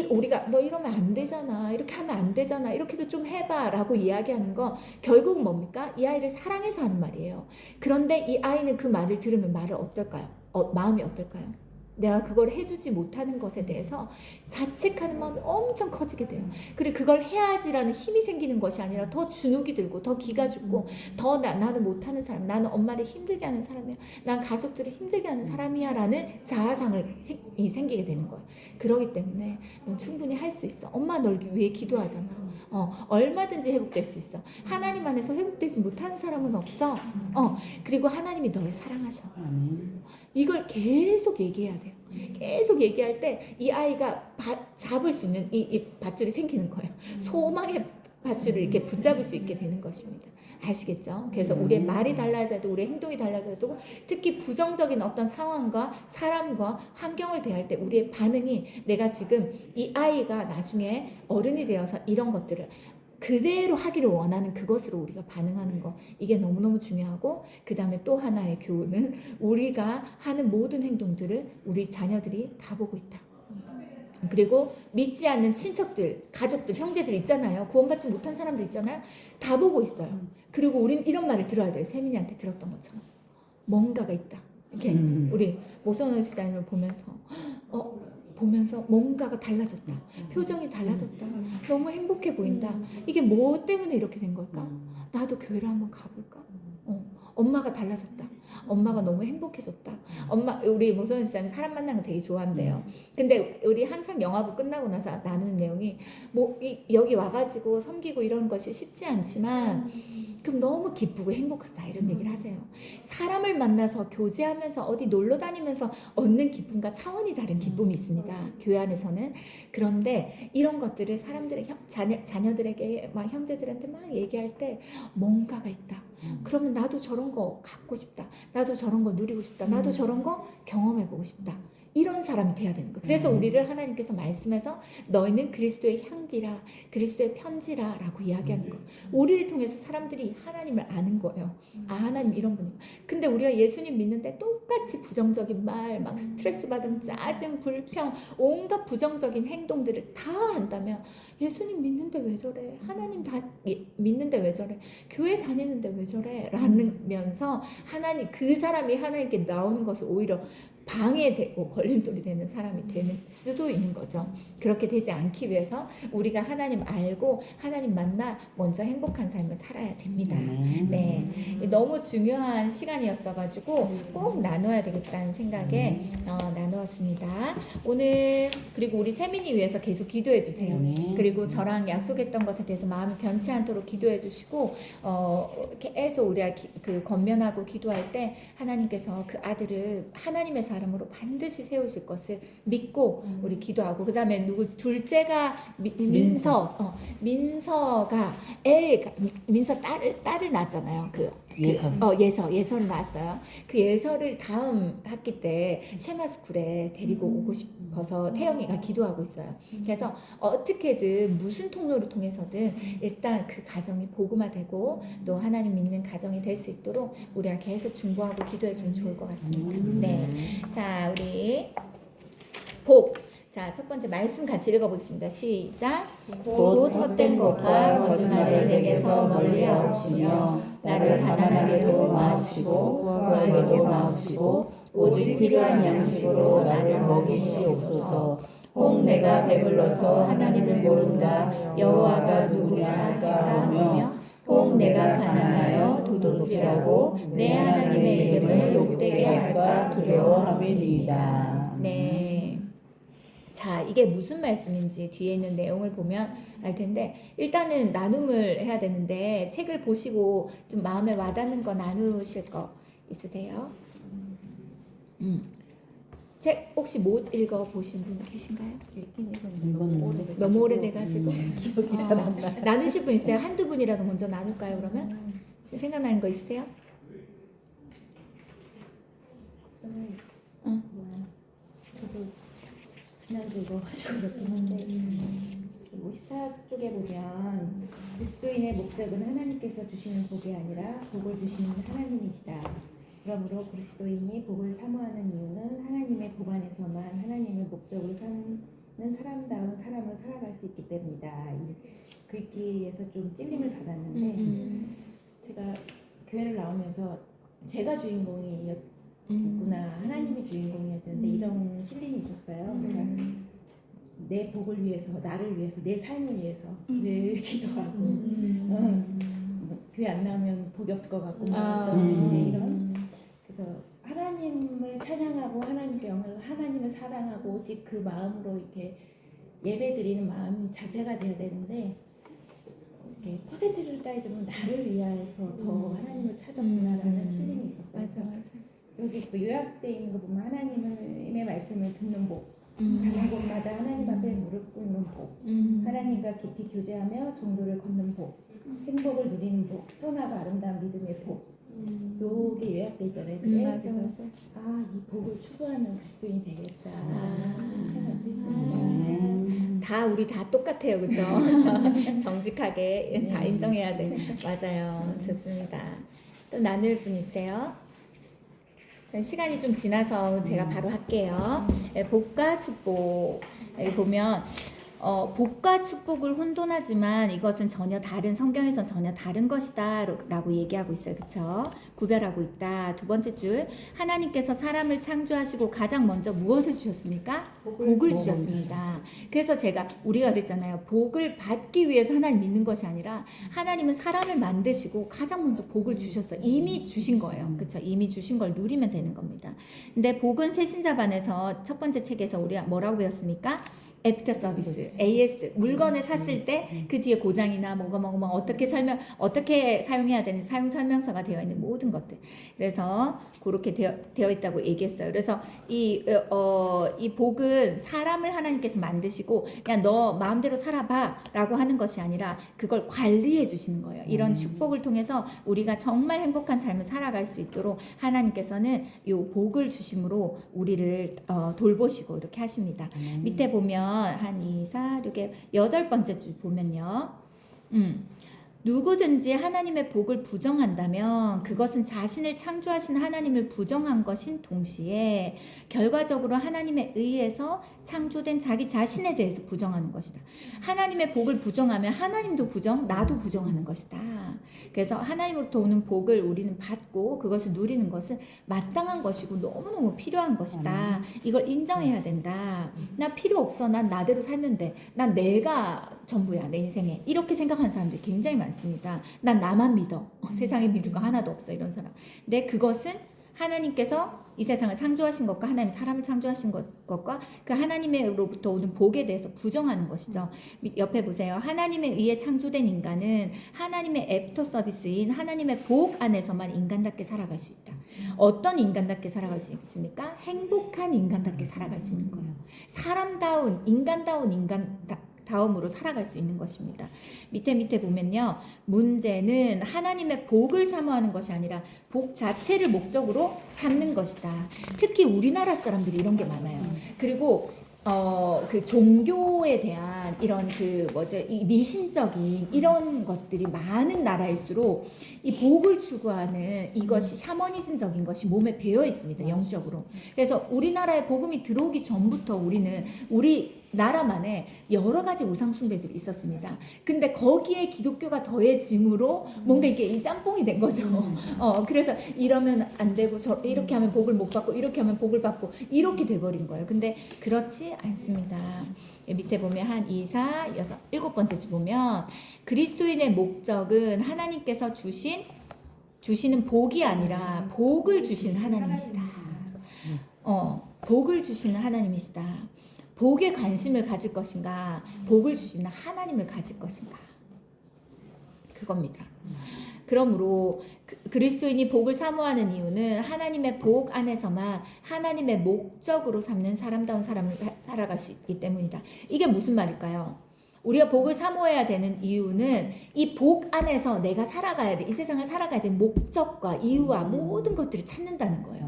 우리가 너 이러면 안 되잖아, 이렇게 하면 안 되잖아, 이렇게도 좀 해봐라고 이야기하는 거 결국은 뭡니까? 이 아이를 사랑해서 하는 말이에요. 그런데 이 아이는 그 말을 들으면 마음이 어떨까요? 내가 그걸 해주지 못하는 것에 대해서 자책하는 마음이 엄청 커지게 돼요. 그리고 그걸 해야지라는 힘이 생기는 것이 아니라 더 주눅이 들고 더 기가 죽고 더 나는 못하는 사람, 나는 엄마를 힘들게 하는 사람이야, 난 가족들을 힘들게 하는 사람이야 라는 자아상을 생기게 되는 거예요. 그러기 때문에 넌 충분히 할 수 있어. 엄마 널 위해 기도하잖아. 얼마든지 회복될 수 있어. 하나님 안에서 회복되지 못하는 사람은 없어. 그리고 하나님이 널 사랑하셔. 이걸 계속 얘기해야 돼요. 계속 얘기할 때 이 아이가 잡을 수 있는 이 밧줄이 생기는 거예요. 소망의 밧줄을 이렇게 붙잡을 수 있게 되는 것입니다. 아시겠죠? 그래서 우리의 말이 달라져도 우리의 행동이 달라져도 특히 부정적인 어떤 상황과 사람과 환경을 대할 때 우리의 반응이 내가 지금 이 아이가 나중에 어른이 되어서 이런 것들을 그대로 하기를 원하는 그것으로 우리가 반응하는 거, 이게 너무너무 중요하고, 그 다음에 또 하나의 교훈은 우리가 하는 모든 행동들을 우리 자녀들이 다 보고 있다. 그리고 믿지 않는 친척들, 가족들, 형제들 있잖아요. 구원받지 못한 사람들 있잖아요. 다 보고 있어요. 그리고 우린 이런 말을 들어야 돼요. 세민이한테 들었던 것처럼 뭔가가 있다. 이렇게 우리 모선호 시장님을 보면서 뭔가가 달라졌다. 표정이 달라졌다. 너무 행복해 보인다. 이게 뭐 때문에 이렇게 된 걸까? 나도 교회를 한번 가볼까? 엄마가 달라졌다. 엄마가 너무 행복해졌다. 우리 모선호 시장님 사람 만나는 거 되게 좋아한대요. 근데 우리 항상 영화부 끝나고 나서 나누는 내용이 여기 와가지고 섬기고 이런 것이 쉽지 않지만 그럼 너무 기쁘고 행복하다 이런 얘기를 하세요. 사람을 만나서 교제하면서 어디 놀러 다니면서 얻는 기쁨과 차원이 다른 기쁨이 있습니다. 교회 안에서는. 그런데 이런 것들을 사람들의 자녀들에게 막 형제들한테 막 얘기할 때 뭔가가 있다. 그러면 나도 저런 거 갖고 싶다. 나도 저런 거 누리고 싶다. 나도 저런 거 경험해보고 싶다. 이런 사람이 돼야 되는 거예요. 그래서 우리를 하나님께서 말씀해서 너희는 그리스도의 향기라, 그리스도의 편지라 라고 이야기하는 거예요. 우리를 통해서 사람들이 하나님을 아는 거예요. 아, 하나님 이런 분이구나. 근데 우리가 예수님 믿는데 똑같이 부정적인 말, 막 스트레스 받음, 짜증, 불평, 온갖 부정적인 행동들을 다 한다면 예수님 믿는데 왜 저래? 하나님 믿는데 왜 저래? 교회 다니는데 왜 저래? 라면서 그 사람이 하나님께 나오는 것을 오히려 방해되고 걸림돌이 되는 사람이 되는 수도 있는 거죠. 그렇게 되지 않기 위해서 우리가 하나님 알고 하나님 만나 먼저 행복한 삶을 살아야 됩니다. 네, 너무 중요한 시간이었어가지고 꼭 나눠야 되겠다는 생각에 나누었습니다. 오늘 그리고 우리 세민이 위해서 계속 기도해 주세요. 그리고 저랑 약속했던 것에 대해서 마음이 변치 않도록 기도해 주시고 계속 우리가 권면하고 기도할 때 하나님께서 그 아들을 하나님의 사람으로 반드시 세우실 것을 믿고 우리 기도하고, 그 다음에 둘째가 민서가 민서 딸을 낳았잖아요. 예서를 낳았어요. 그 예서를 다음 학기 때 쉐마스쿨에 데리고 오고 싶어서 태영이가 기도하고 있어요. 그래서 어떻게든 무슨 통로를 통해서든 일단 그 가정이 복음화되고 또 하나님 믿는 가정이 될 수 있도록 우리가 계속 중보하고 기도해주면 좋을 것 같습니다. 네, 자 우리 자, 첫 번째 말씀 같이 읽어보겠습니다. 시작. 곧 헛된 것과 거짓말을 내게서 멀리하옵시며 나를 가난하게도 마시고 부하게도 마시고 오직 필요한 양식으로 나를 먹이시옵소서. 혹 내가 배불러서 하나님을 모른다 여호와가 누구냐 하며 혹 내가 가난하여 도둑질하고 내 하나님의 이름을 욕되게 할까 두려워함이니이다. 네. 자, 이게 무슨 말씀인지 뒤에 있는 내용을 보면 알 텐데 일단은 나눔을 해야 되는데 책을 보시고 좀 마음에 와닿는 거 나누실 거 있으세요? 책 혹시 못 읽어보신 분 계신가요? 읽긴 읽었는데. 너무 오래돼가지고 기억이 잘 안 나. 나누실 분 있어요? 한두 분이라도 먼저 나눌까요 그러면? 생각나는 거 있으세요? 응. 저도 지난주 읽어가지고 그렇긴 한데 54쪽에 보면 그리스도인의 목적은 하나님께서 주시는 복이 아니라 복을 주시는 하나님이시다. 그러므로 그리스도인이 복을 사모하는 이유는 하나님의 복 안에서만 하나님을 목적으로 사는 사람다운 삶을 살아갈 수 있기 때문이다. 이 글귀에서 좀 찔림을 받았는데 제가 교회를 나오면서 제가 주인공이었구나, 하나님이 주인공이었는데 이런 찔림이 있었어요. 그래서 내 복을 위해서, 나를 위해서, 내 삶을 위해서 늘 기도하고 교회 안 나오면 복이 없을 것 같고 이제 이런. 그래서 하나님을 찬양하고 하나님께 영광을, 하나님을 사랑하고 오직 그 마음으로 이렇게 예배드리는 마음이 자세가 돼야 되는데 이렇게 퍼센트를 따지면 나를 위하여서 더 하나님을 찾았구나라는 찔림이 있었어요. 맞아. 여기 또 요약되어 있는 거 보면 하나님의 말씀을 듣는 복, 가는 곳마다 하나님 앞에 무릎 꿇는 복, 하나님과 깊이 교제하며 정도를 걷는 복, 행복을 누리는 복, 선하고 아름다운 믿음의 복. 요게 요약돼 있잖아요. 맞아. 이 복을 추구하는 그리스도인이 되겠다 생각했습니다. 다 우리 다 똑같아요, 그렇죠? 정직하게 다 인정해야 돼. 맞아요, 좋습니다. 또 나눌 분 있어요? 시간이 좀 지나서 제가 바로 할게요. 복과 축복. 여기 보면 복과 축복을 혼돈하지만 이것은 전혀 다른, 성경에선 전혀 다른 것이다 라고 얘기하고 있어요. 그쵸? 구별하고 있다. 두 번째 줄, 하나님께서 사람을 창조하시고 가장 먼저 무엇을 주셨습니까? 복을 주셨습니다. 그래서 우리가 그랬잖아요. 복을 받기 위해서 하나님 믿는 것이 아니라 하나님은 사람을 만드시고 가장 먼저 복을 주셨어요. 이미 주신 거예요. 그쵸? 이미 주신 걸 누리면 되는 겁니다. 근데 복은 새신자반에서 첫 번째 책에서 우리가 뭐라고 배웠습니까? 애프터 서비스, AS, 물건을 샀을 때 그 뒤에 고장이나 뭐가 어떻게 사용해야 되는 사용 설명서가 되어 있는 모든 것들. 그래서 그렇게 되어 있다고 얘기했어요. 그래서 이 복은 사람을 하나님께서 만드시고 그냥 너 마음대로 살아봐라고 하는 것이 아니라 그걸 관리해 주시는 거예요. 이런 축복을 통해서 우리가 정말 행복한 삶을 살아갈 수 있도록 하나님께서는 이 복을 주심으로 우리를 돌보시고 이렇게 하십니다. 밑에 보면 한 2, 4, 6에 8번째 주 보면요. 누구든지 하나님의 복을 부정한다면 그것은 자신을 창조하신 하나님을 부정한 것인 동시에 결과적으로 하나님에 의해서 창조된 자기 자신에 대해서 부정하는 것이다. 하나님의 복을 부정하면 하나님도 나도 부정하는 것이다. 그래서 하나님으로부터 오는 복을 우리는 받고 그것을 누리는 것은 마땅한 것이고 너무너무 필요한 것이다. 이걸 인정해야 된다. 나 필요 없어. 난 나대로 살면 돼. 난 내가 전부야, 내 인생에. 이렇게 생각하는 사람들이 굉장히 많습니다. 난 나만 믿어. 세상에 믿을 거 하나도 없어. 이런 사람. 근데 그것은 하나님께서 이 세상을 창조하신 것과 하나님 사람을 창조하신 것과 그 하나님으로부터 오는 복에 대해서 부정하는 것이죠. 옆에 보세요. 하나님에 의해 창조된 인간은 하나님의 애프터 서비스인 하나님의 복 안에서만 인간답게 살아갈 수 있다. 어떤 인간답게 살아갈 수 있습니까? 행복한 인간답게 살아갈 수 있는 거예요. 사람다운 인간다운 다음으로 살아갈 수 있는 것입니다. 밑에 보면요. 문제는 하나님의 복을 사모하는 것이 아니라 복 자체를 목적으로 삼는 것이다. 특히 우리나라 사람들이 이런 게 많아요. 그리고 그 종교에 대한 이런 이 미신적인 이런 것들이 많은 나라일수록 이 복을 추구하는 이것이 샤머니즘적인 것이 몸에 배어 있습니다. 영적으로. 그래서 우리나라에 복음이 들어오기 전부터 우리 나라만에 여러 가지 우상숭배들이 있었습니다. 근데 거기에 기독교가 더해짐으로 뭔가 이게 이 짬뽕이 된 거죠. 그래서 이러면 안 되고 이렇게 하면 복을 못 받고 이렇게 하면 복을 받고 이렇게 돼버린 거예요. 근데 그렇지 않습니다. 밑에 보면 한 2, 4, 6, 7번째 주 보면 그리스도인의 목적은 하나님께서 주시는 복이 아니라 복을 주시는 하나님이시다. 복을 주시는 하나님이시다. 복에 관심을 가질 것인가, 복을 주시는 하나님을 가질 것인가, 그겁니다. 그러므로 그리스도인이 복을 사모하는 이유는 하나님의 복 안에서만 하나님의 목적으로 삼는 사람다운 삶을 살아갈 수 있기 때문이다. 이게 무슨 말일까요? 우리가 복을 사모해야 되는 이유는 이 복 안에서 내가 살아가야 돼. 이 세상을 살아가야 되는 목적과 이유와 모든 것들을 찾는다는 거예요.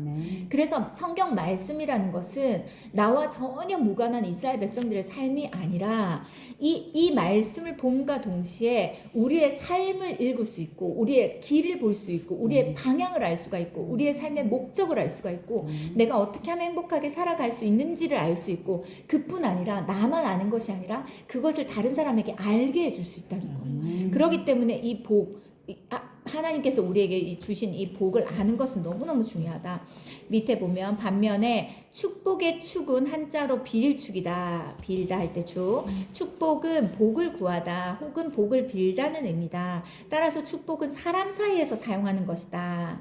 그래서 성경 말씀이라는 것은 나와 전혀 무관한 이스라엘 백성들의 삶이 아니라 이 말씀을 봄과 동시에 우리의 삶을 읽을 수 있고 우리의 길을 볼 수 있고 우리의 방향을 알 수가 있고 우리의 삶의 목적을 알 수가 있고 내가 어떻게 하면 행복하게 살아갈 수 있는지를 알 수 있고 그뿐 아니라 나만 아는 것이 아니라 그것을 다른 사람에게 알게 해줄 수 있다는 거예요. 그렇기 때문에 이 복, 하나님께서 우리에게 주신 이 복을 아는 것은 너무너무 중요하다. 밑에 보면 반면에 축복의 축은 한자로 빌축이다. 빌다 할 때 축. 축복은 복을 구하다 혹은 복을 빌다는 의미다. 따라서 축복은 사람 사이에서 사용하는 것이다.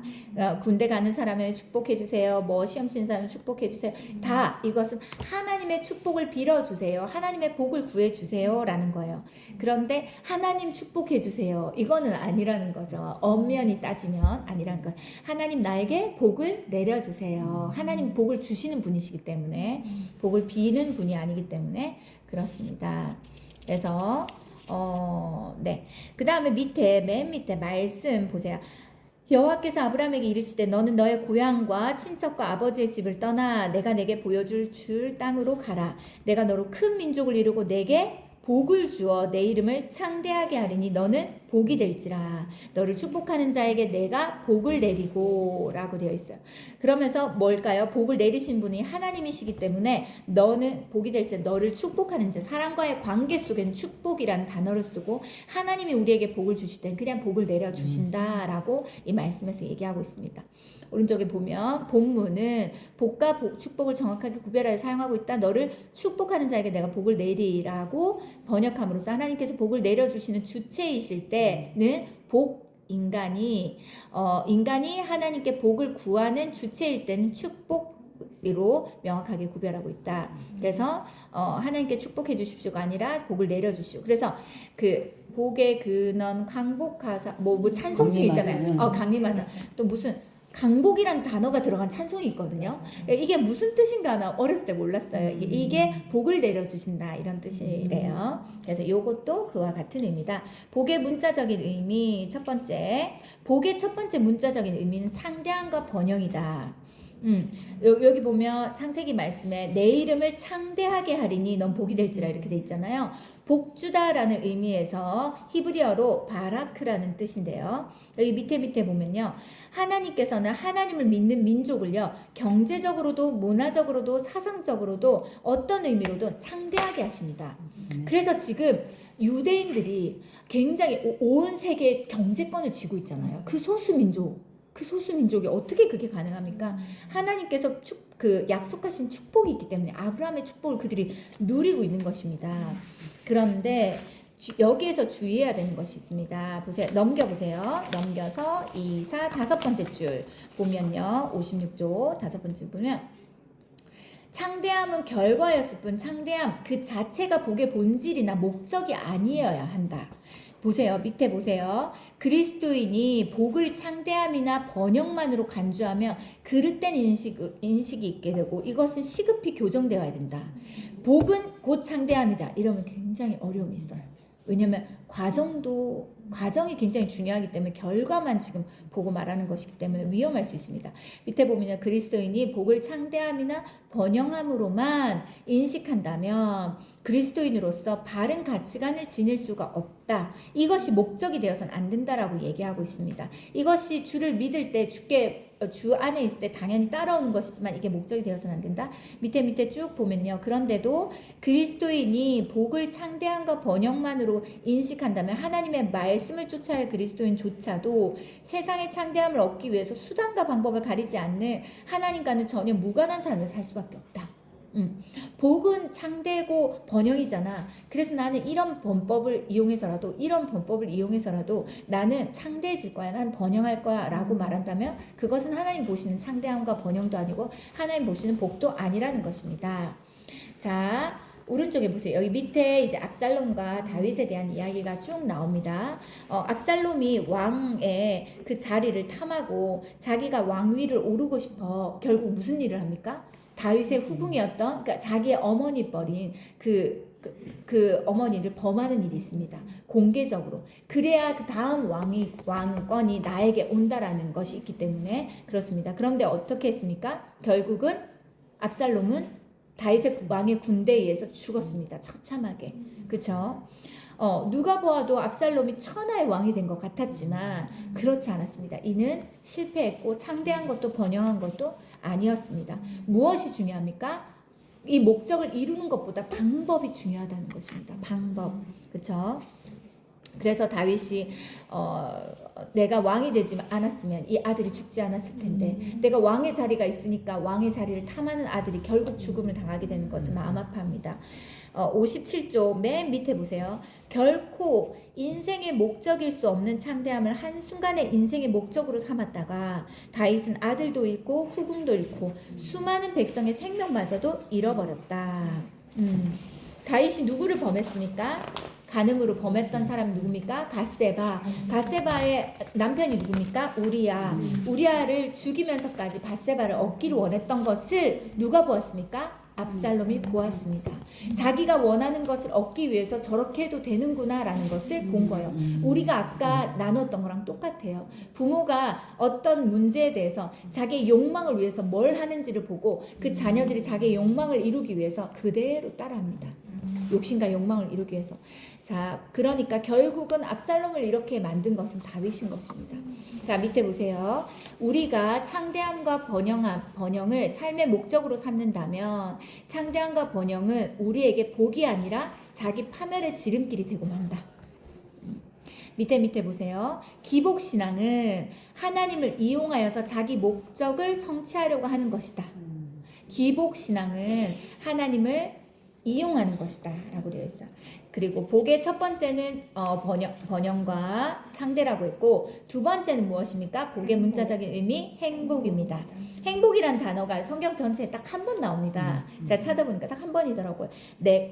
군대 가는 사람을 축복해 주세요. 뭐 시험 치는 사람을 축복해 주세요. 다 이것은 하나님의 축복을 빌어 주세요. 하나님의 복을 구해 주세요라는 거예요. 그런데 하나님 축복해 주세요. 이거는 아니라는 거죠. 엄연히 따지면 아니라는 거예요. 하나님 나에게 복을 내려 주세요. 하나님 복을 주시는 분이시기 때문에 복을 비는 분이 아니기 때문에 그렇습니다. 그래서 네. 그다음에 맨 밑에 말씀 보세요. 여호와께서 아브라함에게 이르시되 너는 너의 고향과 친척과 아버지의 집을 떠나 내가 내게 보여줄 땅으로 가라. 내가 너로 큰 민족을 이루고 내게 복을 주어 내 이름을 창대하게 하리니 너는 복이 될지라. 너를 축복하는 자에게 내가 복을 내리고 라고 되어 있어요. 그러면서 뭘까요? 복을 내리신 분이 하나님이시기 때문에 너는 복이 될지 너를 축복하는 자. 사람과의 관계 속에는 축복이라는 단어를 쓰고 하나님이 우리에게 복을 주실 땐 그냥 복을 내려주신다라고 이 말씀에서 얘기하고 있습니다. 오른쪽에 보면 본문은 복과 축복을 정확하게 구별하여 사용하고 있다. 너를 축복하는 자에게 내가 복을 내리라고 번역함으로써 하나님께서 복을 내려주시는 주체이실 때는 인간이 하나님께 복을 구하는 주체일 때는 축복으로 명확하게 구별하고 있다. 그래서 하나님께 축복해 주십시오가 아니라 복을 내려 주시오. 그래서 그 복의 근원 강복하사 뭐 찬송중에 있잖아요. 강림하사 또 무슨 강복이라는 단어가 들어간 찬송이 있거든요. 이게 무슨 뜻인가 나 어렸을 때 몰랐어요. 이게 복을 내려주신다 이런 뜻이래요. 그래서 이것도 그와 같은 의미다. 복의 문자적인 의미 첫 번째, 복의 첫 번째 문자적인 의미는 창대함과 번영이다. 여기 보면 창세기 말씀에 내 이름을 창대하게 하리니 넌 복이 될지라 이렇게 돼 있잖아요. 복주다라는 의미에서 히브리어로 바라크라는 뜻인데요. 여기 밑에 보면요. 하나님께서는 하나님을 믿는 민족을요. 경제적으로도 문화적으로도 사상적으로도 어떤 의미로도 창대하게 하십니다. 그래서 지금 유대인들이 굉장히 온 세계의 경제권을 쥐고 있잖아요. 그 소수민족이 어떻게 그게 가능합니까? 하나님께서 약속하신 축복이 있기 때문에 아브라함의 축복을 그들이 누리고 있는 것입니다. 그런데 여기에서 주의해야 되는 것이 있습니다. 보세요. 넘겨보세요. 넘겨서 2, 4, 다섯 번째 줄 보면요. 56조 다섯 번째 줄 보면 창대함은 결과였을 뿐 창대함 그 자체가 복의 본질이나 목적이 아니어야 한다. 보세요. 밑에 보세요. 그리스도인이 복을 창대함이나 번영만으로 간주하면 그릇된 인식이 있게 되고 이것은 시급히 교정되어야 된다. 복은 곧 창대함이다. 이러면 굉장히 어려움이 있어요. 왜냐하면 과정이 굉장히 중요하기 때문에 결과만 지금 보고 말하는 것이기 때문에 위험할 수 있습니다. 밑에 보면 그리스도인이 복을 창대함이나 번영함으로만 인식한다면 그리스도인으로서 바른 가치관을 지닐 수가 없다. 이것이 목적이 되어서는 안 된다라고 얘기하고 있습니다. 이것이 주를 믿을 때 주 안에 있을 때 당연히 따라오는 것이지만 이게 목적이 되어서는 안 된다. 밑에 쭉 보면요. 그런데도 그리스도인이 복을 창대함과 번영만으로 인식한다면 하나님의 말씀을 쫓아야 할 그리스도인조차도 세상의 창대함을 얻기 위해서 수단과 방법을 가리지 않는 하나님과는 전혀 무관한 삶을 살 수밖에 없다. 복은 창대고 번영이잖아. 그래서 나는 이런 번법을 이용해서라도 나는 창대해질 거야. 나는 번영할 거야 라고 말한다면 그것은 하나님 보시는 창대함과 번영도 아니고 하나님 보시는 복도 아니라는 것입니다. 자, 오른쪽에 보세요. 여기 밑에 이제 압살롬과 다윗에 대한 이야기가 쭉 나옵니다. 압살롬이 왕의 그 자리를 탐하고 자기가 왕위를 오르고 싶어 결국 무슨 일을 합니까? 다윗의 후궁이었던, 그러니까 자기의 어머니 뻘인 그 어머니를 범하는 일이 있습니다. 공개적으로. 그래야 그 다음 왕권이 나에게 온다라는 것이 있기 때문에 그렇습니다. 그런데 어떻게 했습니까? 결국은 압살롬은 다윗의 왕의 군대에 의해서 죽었습니다. 처참하게. 그쵸? 누가 보아도 압살롬이 천하의 왕이 된 것 같았지만 그렇지 않았습니다. 이는 실패했고 창대한 것도 번영한 것도 아니었습니다. 무엇이 중요합니까? 이 목적을 이루는 것보다 방법이 중요하다는 것입니다. 방법. 그렇죠? 그래서 다윗이 내가 왕이 되지 않았으면 이 아들이 죽지 않았을 텐데 내가 왕의 자리가 있으니까 왕의 자리를 탐하는 아들이 결국 죽음을 당하게 되는 것을 마음 아파합니다. 57조 맨 밑에 보세요. 결코 인생의 목적일 수 없는 창대함을 한순간에 인생의 목적으로 삼았다가 다윗은 아들도 잃고 후궁도 잃고 수많은 백성의 생명마저도 잃어버렸다. 다윗이 누구를 범했습니까? 간음으로 범했던 사람이 누굽니까? 밧세바. 밧세바의 남편이 누굽니까? 우리야. 우리야를 죽이면서까지 밧세바를 얻기를 원했던 것을 누가 보았습니까? 압살롬이 보았습니다. 자기가 원하는 것을 얻기 위해서 저렇게 해도 되는구나라는 것을 본 거예요. 우리가 아까 나눴던 거랑 똑같아요. 부모가 어떤 문제에 대해서 자기의 욕망을 위해서 뭘 하는지를 보고 그 자녀들이 자기의 욕망을 이루기 위해서 그대로 따라합니다. 욕심과 욕망을 이루기 위해서. 자, 그러니까 결국은 압살롬을 이렇게 만든 것은 다윗인 것입니다. 자, 밑에 보세요. 우리가 창대함과 번영을 삶의 목적으로 삼는다면 창대함과 번영은 우리에게 복이 아니라 자기 파멸의 지름길이 되고 만다. 밑에 보세요. 기복신앙은 하나님을 이용하여서 자기 목적을 성취하려고 하는 것이다. 기복신앙은 하나님을 이용하는 것이다 라고 되어 있어요. 그리고 복의 첫 번째는 번영과 창대라고 했고 두 번째는 무엇입니까? 복의 문자적인 의미 행복입니다. 행복이란 단어가 성경 전체에 딱 한 번 나옵니다. 제가 찾아보니까 딱 한 번이더라고요.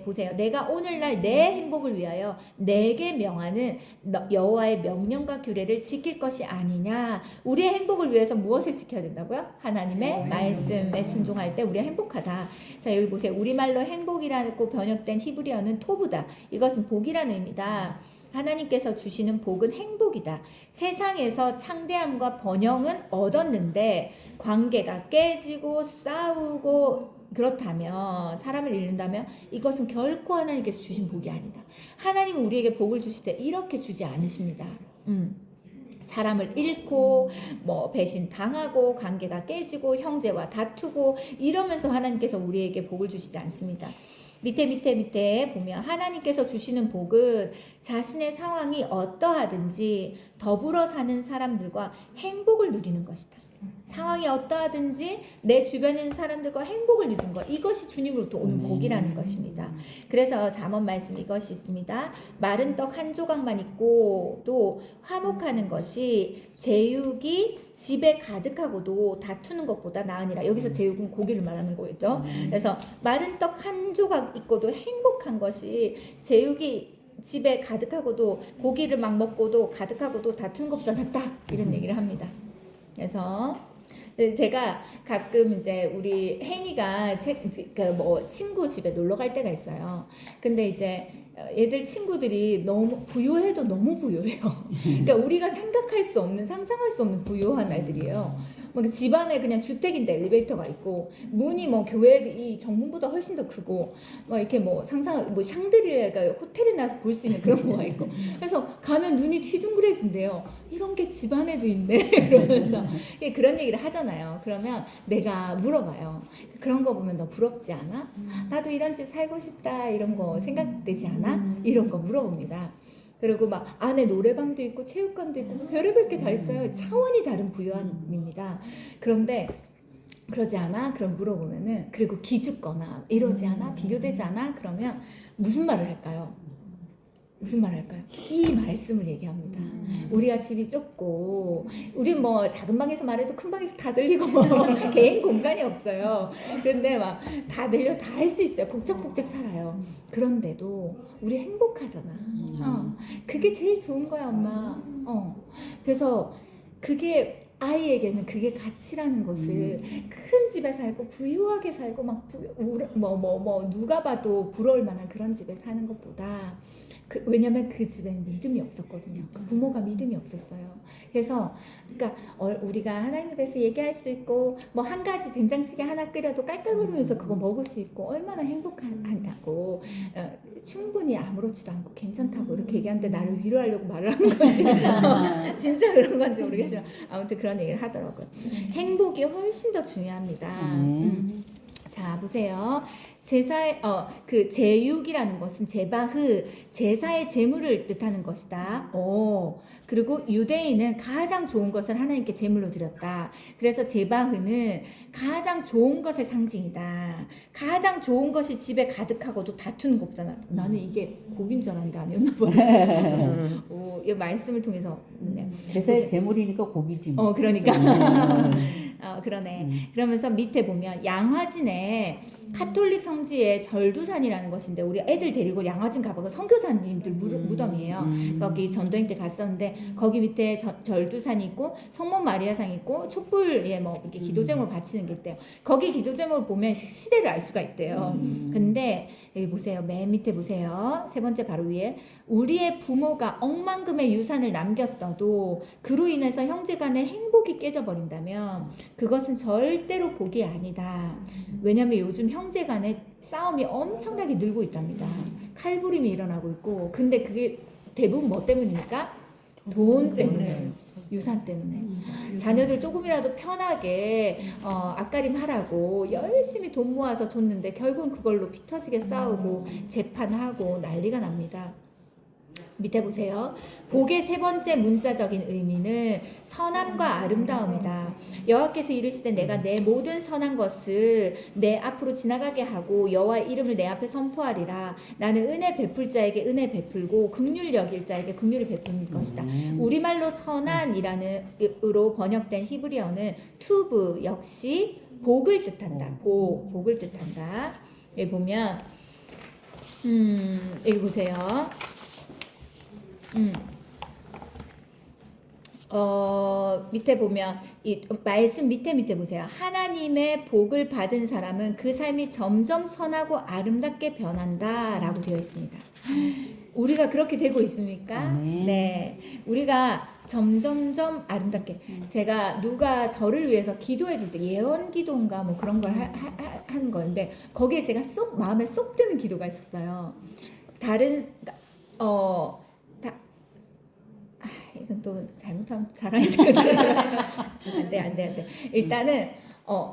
보세요. 내가 오늘날 내 행복을 위하여 내게 명하는 여호와의 명령과 규례를 지킬 것이 아니냐. 우리의 행복을 위해서 무엇을 지켜야 된다고요? 하나님의 말씀에 순종할 때 우리가 행복하다. 자, 여기 보세요. 우리말로 행복이라고 번역된 히브리어는 토브다. 이것은 복이라는 의미다. 하나님께서 주시는 복은 행복이다. 세상에서 창대함과 번영은 얻었는데 관계가 깨지고 싸우고 그렇다면 사람을 잃는다면 이것은 결코 하나님께서 주신 복이 아니다. 하나님은 우리에게 복을 주실 때 이렇게 주지 않으십니다. 사람을 잃고 배신 당하고 관계가 깨지고 형제와 다투고 이러면서 하나님께서 우리에게 복을 주시지 않습니다. 밑에 보면 하나님께서 주시는 복은 자신의 상황이 어떠하든지 더불어 사는 사람들과 행복을 누리는 것이다. 상황이 어떠하든지 내 주변에 있는 사람들과 행복을 누리는 것, 이것이 주님으로부터 오는 복이라는 것입니다. 그래서 잠언 말씀 이것이 있습니다. 마른 떡 한 조각만 있고 또 화목하는 것이 제육이 집에 가득하고도 다투는 것보다 나으니라. 여기서 제육은 고기를 말하는 거겠죠. 그래서 마른 떡 한 조각 있고도 행복한 것이 제육이 집에 가득하고도 고기를 막 먹고도 가득하고도 다투는 것보다 낫다, 이런 얘기를 합니다. 그래서 제가 가끔 이제 우리 혜니가 친구 집에 놀러 갈 때가 있어요. 근데 이제 얘들 친구들이 너무 부유해도 너무 부유해요. 그러니까 우리가 생각할 수 없는, 상상할 수 없는 부유한 애들이에요. 막 집안에 그냥 주택인데 엘리베이터가 있고 문이 교회 이 정문보다 훨씬 더 크고 이렇게 샹드리에가 호텔에 나서 볼 수 있는 그런 거가 있고 그래서 가면 눈이 튀둥그레진대요. 이런 게 집안에도 있네. 그러면서 그런 얘기를 하잖아요. 그러면 내가 물어봐요. 그런 거 보면 너 부럽지 않아? 나도 이런 집 살고 싶다, 이런 거 생각되지 않아? 이런 거 물어봅니다. 그리고 안에 노래방도 있고 체육관도 있고 별의별 게 다 있어요. 차원이 다른 부유함입니다. 그런데 그러지 않아? 그럼 물어보면은, 그리고 기죽거나 이러지 않아? 비교되지 않아? 그러면 무슨 말을 할까요? 무슨 말 할까요? 이 말씀을 얘기합니다. 우리가 집이 좁고 우리 뭐 작은 방에서 말해도 큰 방에서 다 들리고 뭐 개인 공간이 없어요. 그런데 막 다 들려 다 할 수 있어요. 복작복작 살아요. 그런데도 우리 행복하잖아. 그게 제일 좋은 거야, 엄마. 그래서 그게 아이에게는 그게 가치라는 것을 큰 집에 살고 부유하게 살고 막 누가 봐도 부러울 만한 그런 집에 사는 것보다 왜냐면 그 집엔 믿음이 없었거든요. 그 부모가 믿음이 없었어요. 그래서 그러니까 우리가 하나님에 대해서 얘기할 수 있고 뭐 한 가지 된장찌개 하나 끓여도 깔깔거리면서 그거 먹을 수 있고 얼마나 행복하냐고 충분히 아무렇지도 않고 괜찮다고 이렇게 얘기하는데 나를 위로하려고 말을 하는 거지. 진짜 그런 건지 모르겠지만 아무튼 그런 얘기를 하더라고요. 행복이 훨씬 더 중요합니다. 자, 보세요. 제사의 그 제육이라는 것은 제바흐, 제사의 제물을 뜻하는 것이다. 그리고 유대인은 가장 좋은 것을 하나님께 제물로 드렸다. 그래서 제바흐는 가장 좋은 것의 상징이다. 가장 좋은 것이 집에 가득하고도 다투는 것보다 나는 이게 고기인 줄 알았는데 아니었나 봐요. 이 말씀을 통해서 제사의 제물이니까 고기지. 뭐. 그러니까. 그러네. 그러면서 밑에 보면 양화진에 카톨릭 성지의 절두산이라는 것인데 우리 애들 데리고 양화진 가보고 선교사님들 무덤이에요. 거기 전도행 때 갔었는데 거기 밑에 절두산이 있고 성모 마리아상이 있고 촛불에 뭐 이렇게 기도제물 바치는 게 있대요. 거기 기도제물 보면 시대를 알 수가 있대요. 근데 여기 보세요. 맨 밑에 보세요. 세 번째 바로 위에 우리의 부모가 억만금의 유산을 남겼어도 그로 인해서 형제간의 행복이 깨져버린다면 그것은 절대로 복이 아니다. 왜냐하면 요즘 형제간의 싸움이 엄청나게 늘고 있답니다. 칼부림이 일어나고 있고 근데 그게 대부분 뭐 때문입니까? 돈 때문에. 유산 때문에 자녀들 조금이라도 편하게 앞가림 하라고 열심히 돈 모아서 줬는데 결국은 그걸로 피 터지게 싸우고 재판하고 난리가 납니다. 밑에 보세요. 복의 세 번째 문자적인 의미는 선함과 아름다움이다. 여호와께서 이르시되 내가 내 모든 선한 것을 내 앞으로 지나가게 하고 여호와의 이름을 내 앞에 선포하리라. 나는 은혜 베풀 자에게 은혜 베풀고 긍휼 여길 자에게 긍휼을 베푸는 것이다. 우리말로 선한이라는 으로 번역된 히브리어는 투브 역시 복을 뜻한다. 복을 뜻한다. 여기 보면 여기 보세요. 밑에 보면 이 말씀 밑에 보세요. 하나님의 복을 받은 사람은 그 삶이 점점 선하고 아름답게 변한다라고 되어 있습니다. 우리가 그렇게 되고 있습니까? 네. 우리가 점점점 아름답게. 제가 누가 저를 위해서 기도해 줄 때 예언 기도인가 뭐 그런 걸 하는 건데 거기에 제가 마음에 쏙 드는 기도가 있었어요. 이건 또 잘못하면 자랑이 되거든요. 안 돼. 일단은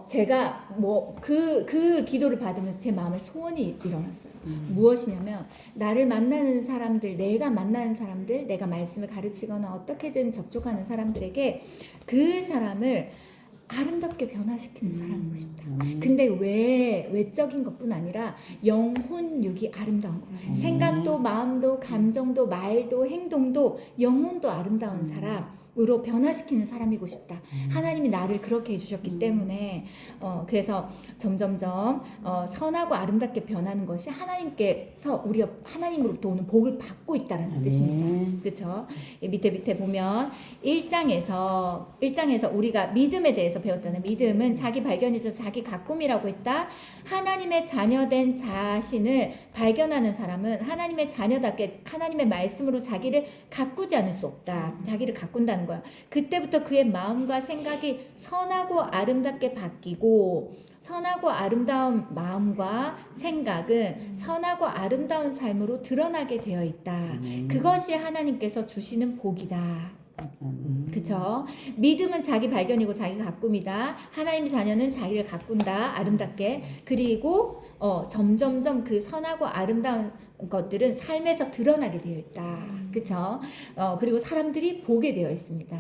제가 뭐 그 기도를 받으면서 제 마음에 소원이 일어났어요. 무엇이냐면 나를 만나는 사람들, 내가 만나는 사람들, 내가 말씀을 가르치거나 어떻게든 접촉하는 사람들에게 그 사람을 아름답게 변화시키는 사람이고 싶다. 근데 외적인 것뿐 아니라 영혼 육이 아름다운 거. 생각도 마음도 감정도 말도 행동도 영혼도 아름다운 사람으로 변화시키는 사람이고 싶다. 하나님이 나를 그렇게 해주셨기 때문에 그래서 점점점 선하고 아름답게 변하는 것이 하나님께서 우리가 하나님으로부터 오는 복을 받고 있다는 뜻입니다. 그렇죠? 밑에 보면 1장에서 우리가 믿음에 대해서 배웠잖아요. 믿음은 자기 발견에서 자기 가꿈이라고 했다. 하나님의 자녀된 자신을 발견하는 사람은 하나님의 자녀답게 하나님의 말씀으로 자기를 가꾸지 않을 수 없다. 자기를 가꾼다는 거야. 그때부터 그의 마음과 생각이 선하고 아름답게 바뀌고 선하고 아름다운 마음과 생각은 선하고 아름다운 삶으로 드러나게 되어 있다. 그것이 하나님께서 주시는 복이다. 그쵸? 믿음은 자기 발견이고 자기 가꿈이다. 하나님의 자녀는 자기를 가꾼다. 아름답게. 그리고 점점점 그 선하고 아름다운 것들은 삶에서 드러나게 되어 있다. 그쵸? 그리고 사람들이 보게 되어 있습니다.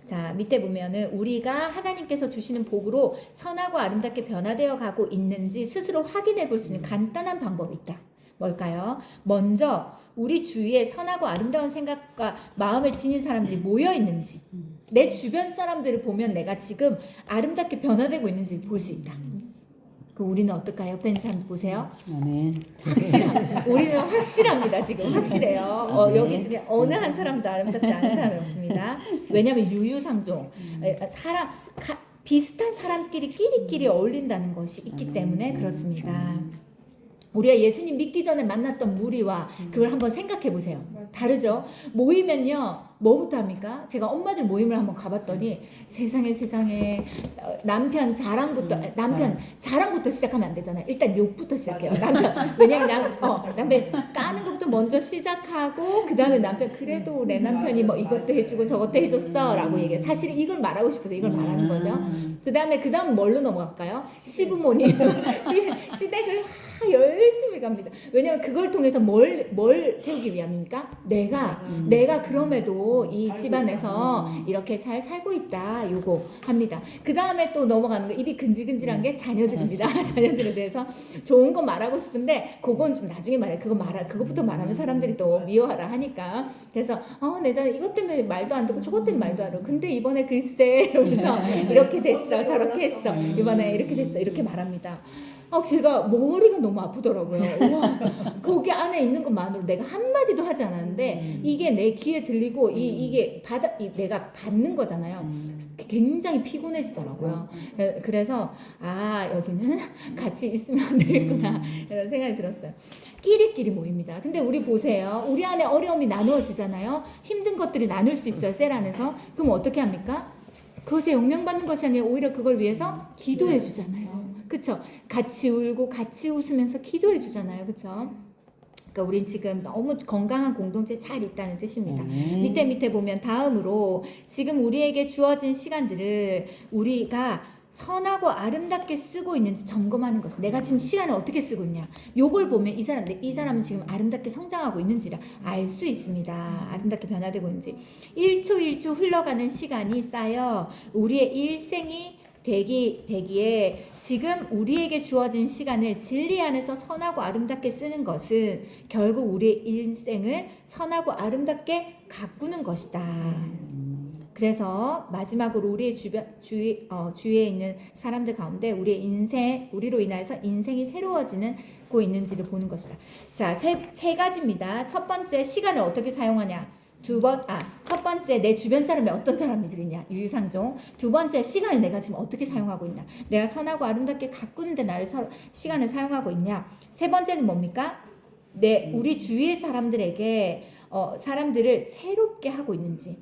자, 밑에 보면은 우리가 하나님께서 주시는 복으로 선하고 아름답게 변화되어 가고 있는지 스스로 확인해 볼 수 있는 간단한 방법이 있다. 뭘까요? 먼저 우리 주위에 선하고 아름다운 생각과 마음을 지닌 사람들이 모여 있는지, 내 주변 사람들을 보면 내가 지금 아름답게 변화되고 있는지 볼 수 있다. 그 우리는 어떨까요? 옆에 있는 사람들 보세요. 아멘. 우리는 확실합니다. 지금 확실해요. 여기 중에 어느 한 사람도 아름답지 않은 사람이 없습니다. 왜냐하면 유유상종, 비슷한 사람끼리 끼리끼리 어울린다는 것이 있기 때문에 그렇습니다. 우리가 예수님 믿기 전에 만났던 무리와 그걸 한번 생각해 보세요. 다르죠? 모이면요, 뭐부터 합니까? 제가 엄마들 모임을 한번 가봤더니 세상에 남편 자랑부터 시작하면 안 되잖아요. 일단 욕부터 시작해요. 남편, 왜냐면 남편 까는 것부터 먼저 시작하고 그 다음에 남편 그래도 내 남편이 뭐 이것도 해주고 저것도 해줬어 라고 얘기해요. 사실 이걸 말하고 싶어서 이걸 말하는 거죠. 그 다음 뭘로 넘어갈까요? 시부모님 시댁을 열심히 갑니다. 왜냐면 그걸 통해서 뭘 세우기 위함입니까? 내가 그럼에도 이 집안에서 이렇게 잘 살고 있다 요거 합니다. 그 다음에 또 넘어가는 거, 입이 근질근질한 게 자녀들입니다. 자녀들에 대해서 좋은 거 말하고 싶은데 그건 좀 나중에 말해. 그것부터 말하면 사람들이 또 미워하라 하니까. 그래서 내 자녀 이것 때문에 말도 안 듣고 저것 때문에 말도 안 하고 근데 이번에 글쎄 이러면서 이렇게 됐어 저렇게 했어 이번에 이렇게 됐어 이렇게 말합니다. 제가 머리가 너무 아프더라고요. 우와, 거기 안에 있는 것만으로 내가 한마디도 하지 않았는데 이게 내 귀에 들리고 이게 내가 받는 거잖아요. 굉장히 피곤해지더라고요. 그래서 여기는 같이 있으면 안 되겠구나 이런 생각이 들었어요. 끼리끼리 모입니다. 근데 우리 보세요. 우리 안에 어려움이 나누어지잖아요. 힘든 것들을 나눌 수 있어요. 셀 안에서. 그럼 어떻게 합니까? 그것에 영향받는 것이 아니라 오히려 그걸 위해서 기도해 주잖아요. 그쵸? 같이 울고 같이 웃으면서 기도해 주잖아요. 그쵸? 그러니까 우린 지금 너무 건강한 공동체 잘 있다는 뜻입니다. 밑에 보면 다음으로 지금 우리에게 주어진 시간들을 우리가 선하고 아름답게 쓰고 있는지 점검하는 것은 내가 지금 시간을 어떻게 쓰고 있냐. 요걸 보면 이 사람은 지금 아름답게 성장하고 있는지를 알 수 있습니다. 아름답게 변화되고 있는지. 1초 1초 흘러가는 시간이 쌓여 우리의 일생이 되기에 지금 우리에게 주어진 시간을 진리 안에서 선하고 아름답게 쓰는 것은 결국 우리의 일생을 선하고 아름답게 가꾸는 것이다. 그래서 마지막으로 우리의 주위에 있는 사람들 가운데 우리로 인하여서 인생이 새로워지고 있는지를 보는 것이다. 자, 세 가지입니다. 첫 번째, 시간을 어떻게 사용하냐. 첫 번째, 내 주변 사람이 어떤 사람들이 있냐. 유유상종. 두 번째, 시간을 내가 지금 어떻게 사용하고 있냐. 내가 선하고 아름답게 가꾸는데 시간을 사용하고 있냐. 세 번째는 뭡니까? 우리 주위의 사람들에게 사람들을 새롭게 하고 있는지.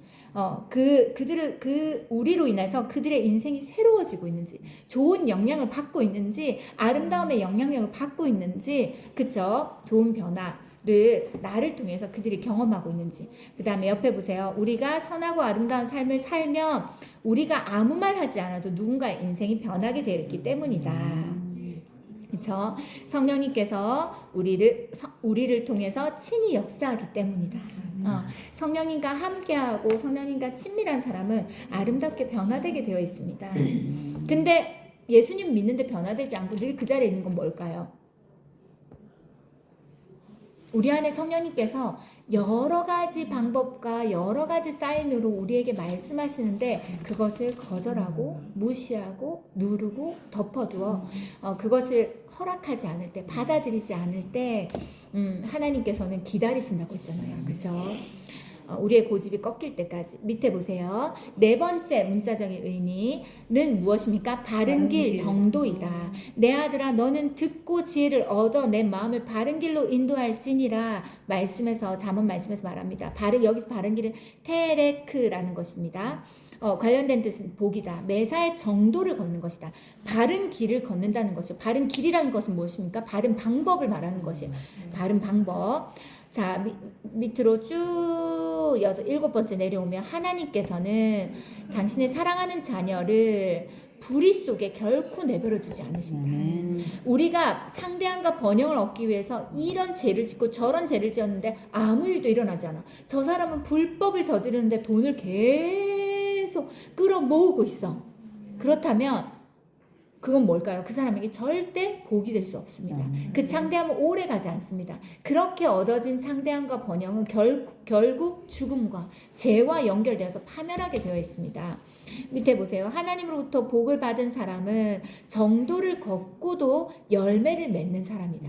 우리로 인해서 그들의 인생이 새로워지고 있는지, 좋은 영향을 받고 있는지, 아름다움의 영향력을 받고 있는지, 그쵸? 좋은 변화를 나를 통해서 그들이 경험하고 있는지. 그 다음에 옆에 보세요. 우리가 선하고 아름다운 삶을 살면 우리가 아무 말 하지 않아도 누군가의 인생이 변하게 되어 있기 때문이다. 그렇죠? 성령님께서 우리를 통해서 친히 역사하기 때문이다. 성령님과 함께하고 성령님과 친밀한 사람은 아름답게 변화되게 되어 있습니다. 근데 예수님 믿는데 변화되지 않고 늘 그 자리에 있는 건 뭘까요? 우리 안에 성령님께서 여러 가지 방법과 여러 가지 사인으로 우리에게 말씀하시는데 그것을 거절하고 무시하고 누르고 덮어두어 그것을 허락하지 않을 때, 받아들이지 않을 때 하나님께서는 기다리신다고 했잖아요. 그렇죠? 우리의 고집이 꺾일 때까지. 밑에 보세요. 네 번째 문자적인 의미는 무엇입니까? 바른 길 정도이다. 내 아들아 너는 듣고 지혜를 얻어 내 마음을 바른 길로 인도할지니라. 잠언 말씀에서 말합니다. 여기서 바른 길은 테레크라는 것입니다. 관련된 뜻은 복이다. 매사에 정도를 걷는 것이다. 바른 길을 걷는다는 것이죠. 바른 길이라는 것은 무엇입니까? 바른 방법을 말하는 것이에요. 바른 방법. 자, 밑으로 쭉 이어서 7번째 내려오면 하나님께서는 당신의 사랑하는 자녀를 불의 속에 결코 내버려 두지 않으신다. 우리가 창대함과 번영을 얻기 위해서 이런 죄를 짓고 저런 죄를 지었는데 아무 일도 일어나지 않아. 저 사람은 불법을 저지르는데 돈을 계속 끌어모으고 있어. 그렇다면 그건 뭘까요? 그 사람에게 절대 복이 될 수 없습니다. 그 창대함은 오래 가지 않습니다. 그렇게 얻어진 창대함과 번영은 결국 죽음과 죄와 연결되어서 파멸하게 되어 있습니다. 밑에 보세요. 하나님으로부터 복을 받은 사람은 정도를 걷고도 열매를 맺는 사람이다.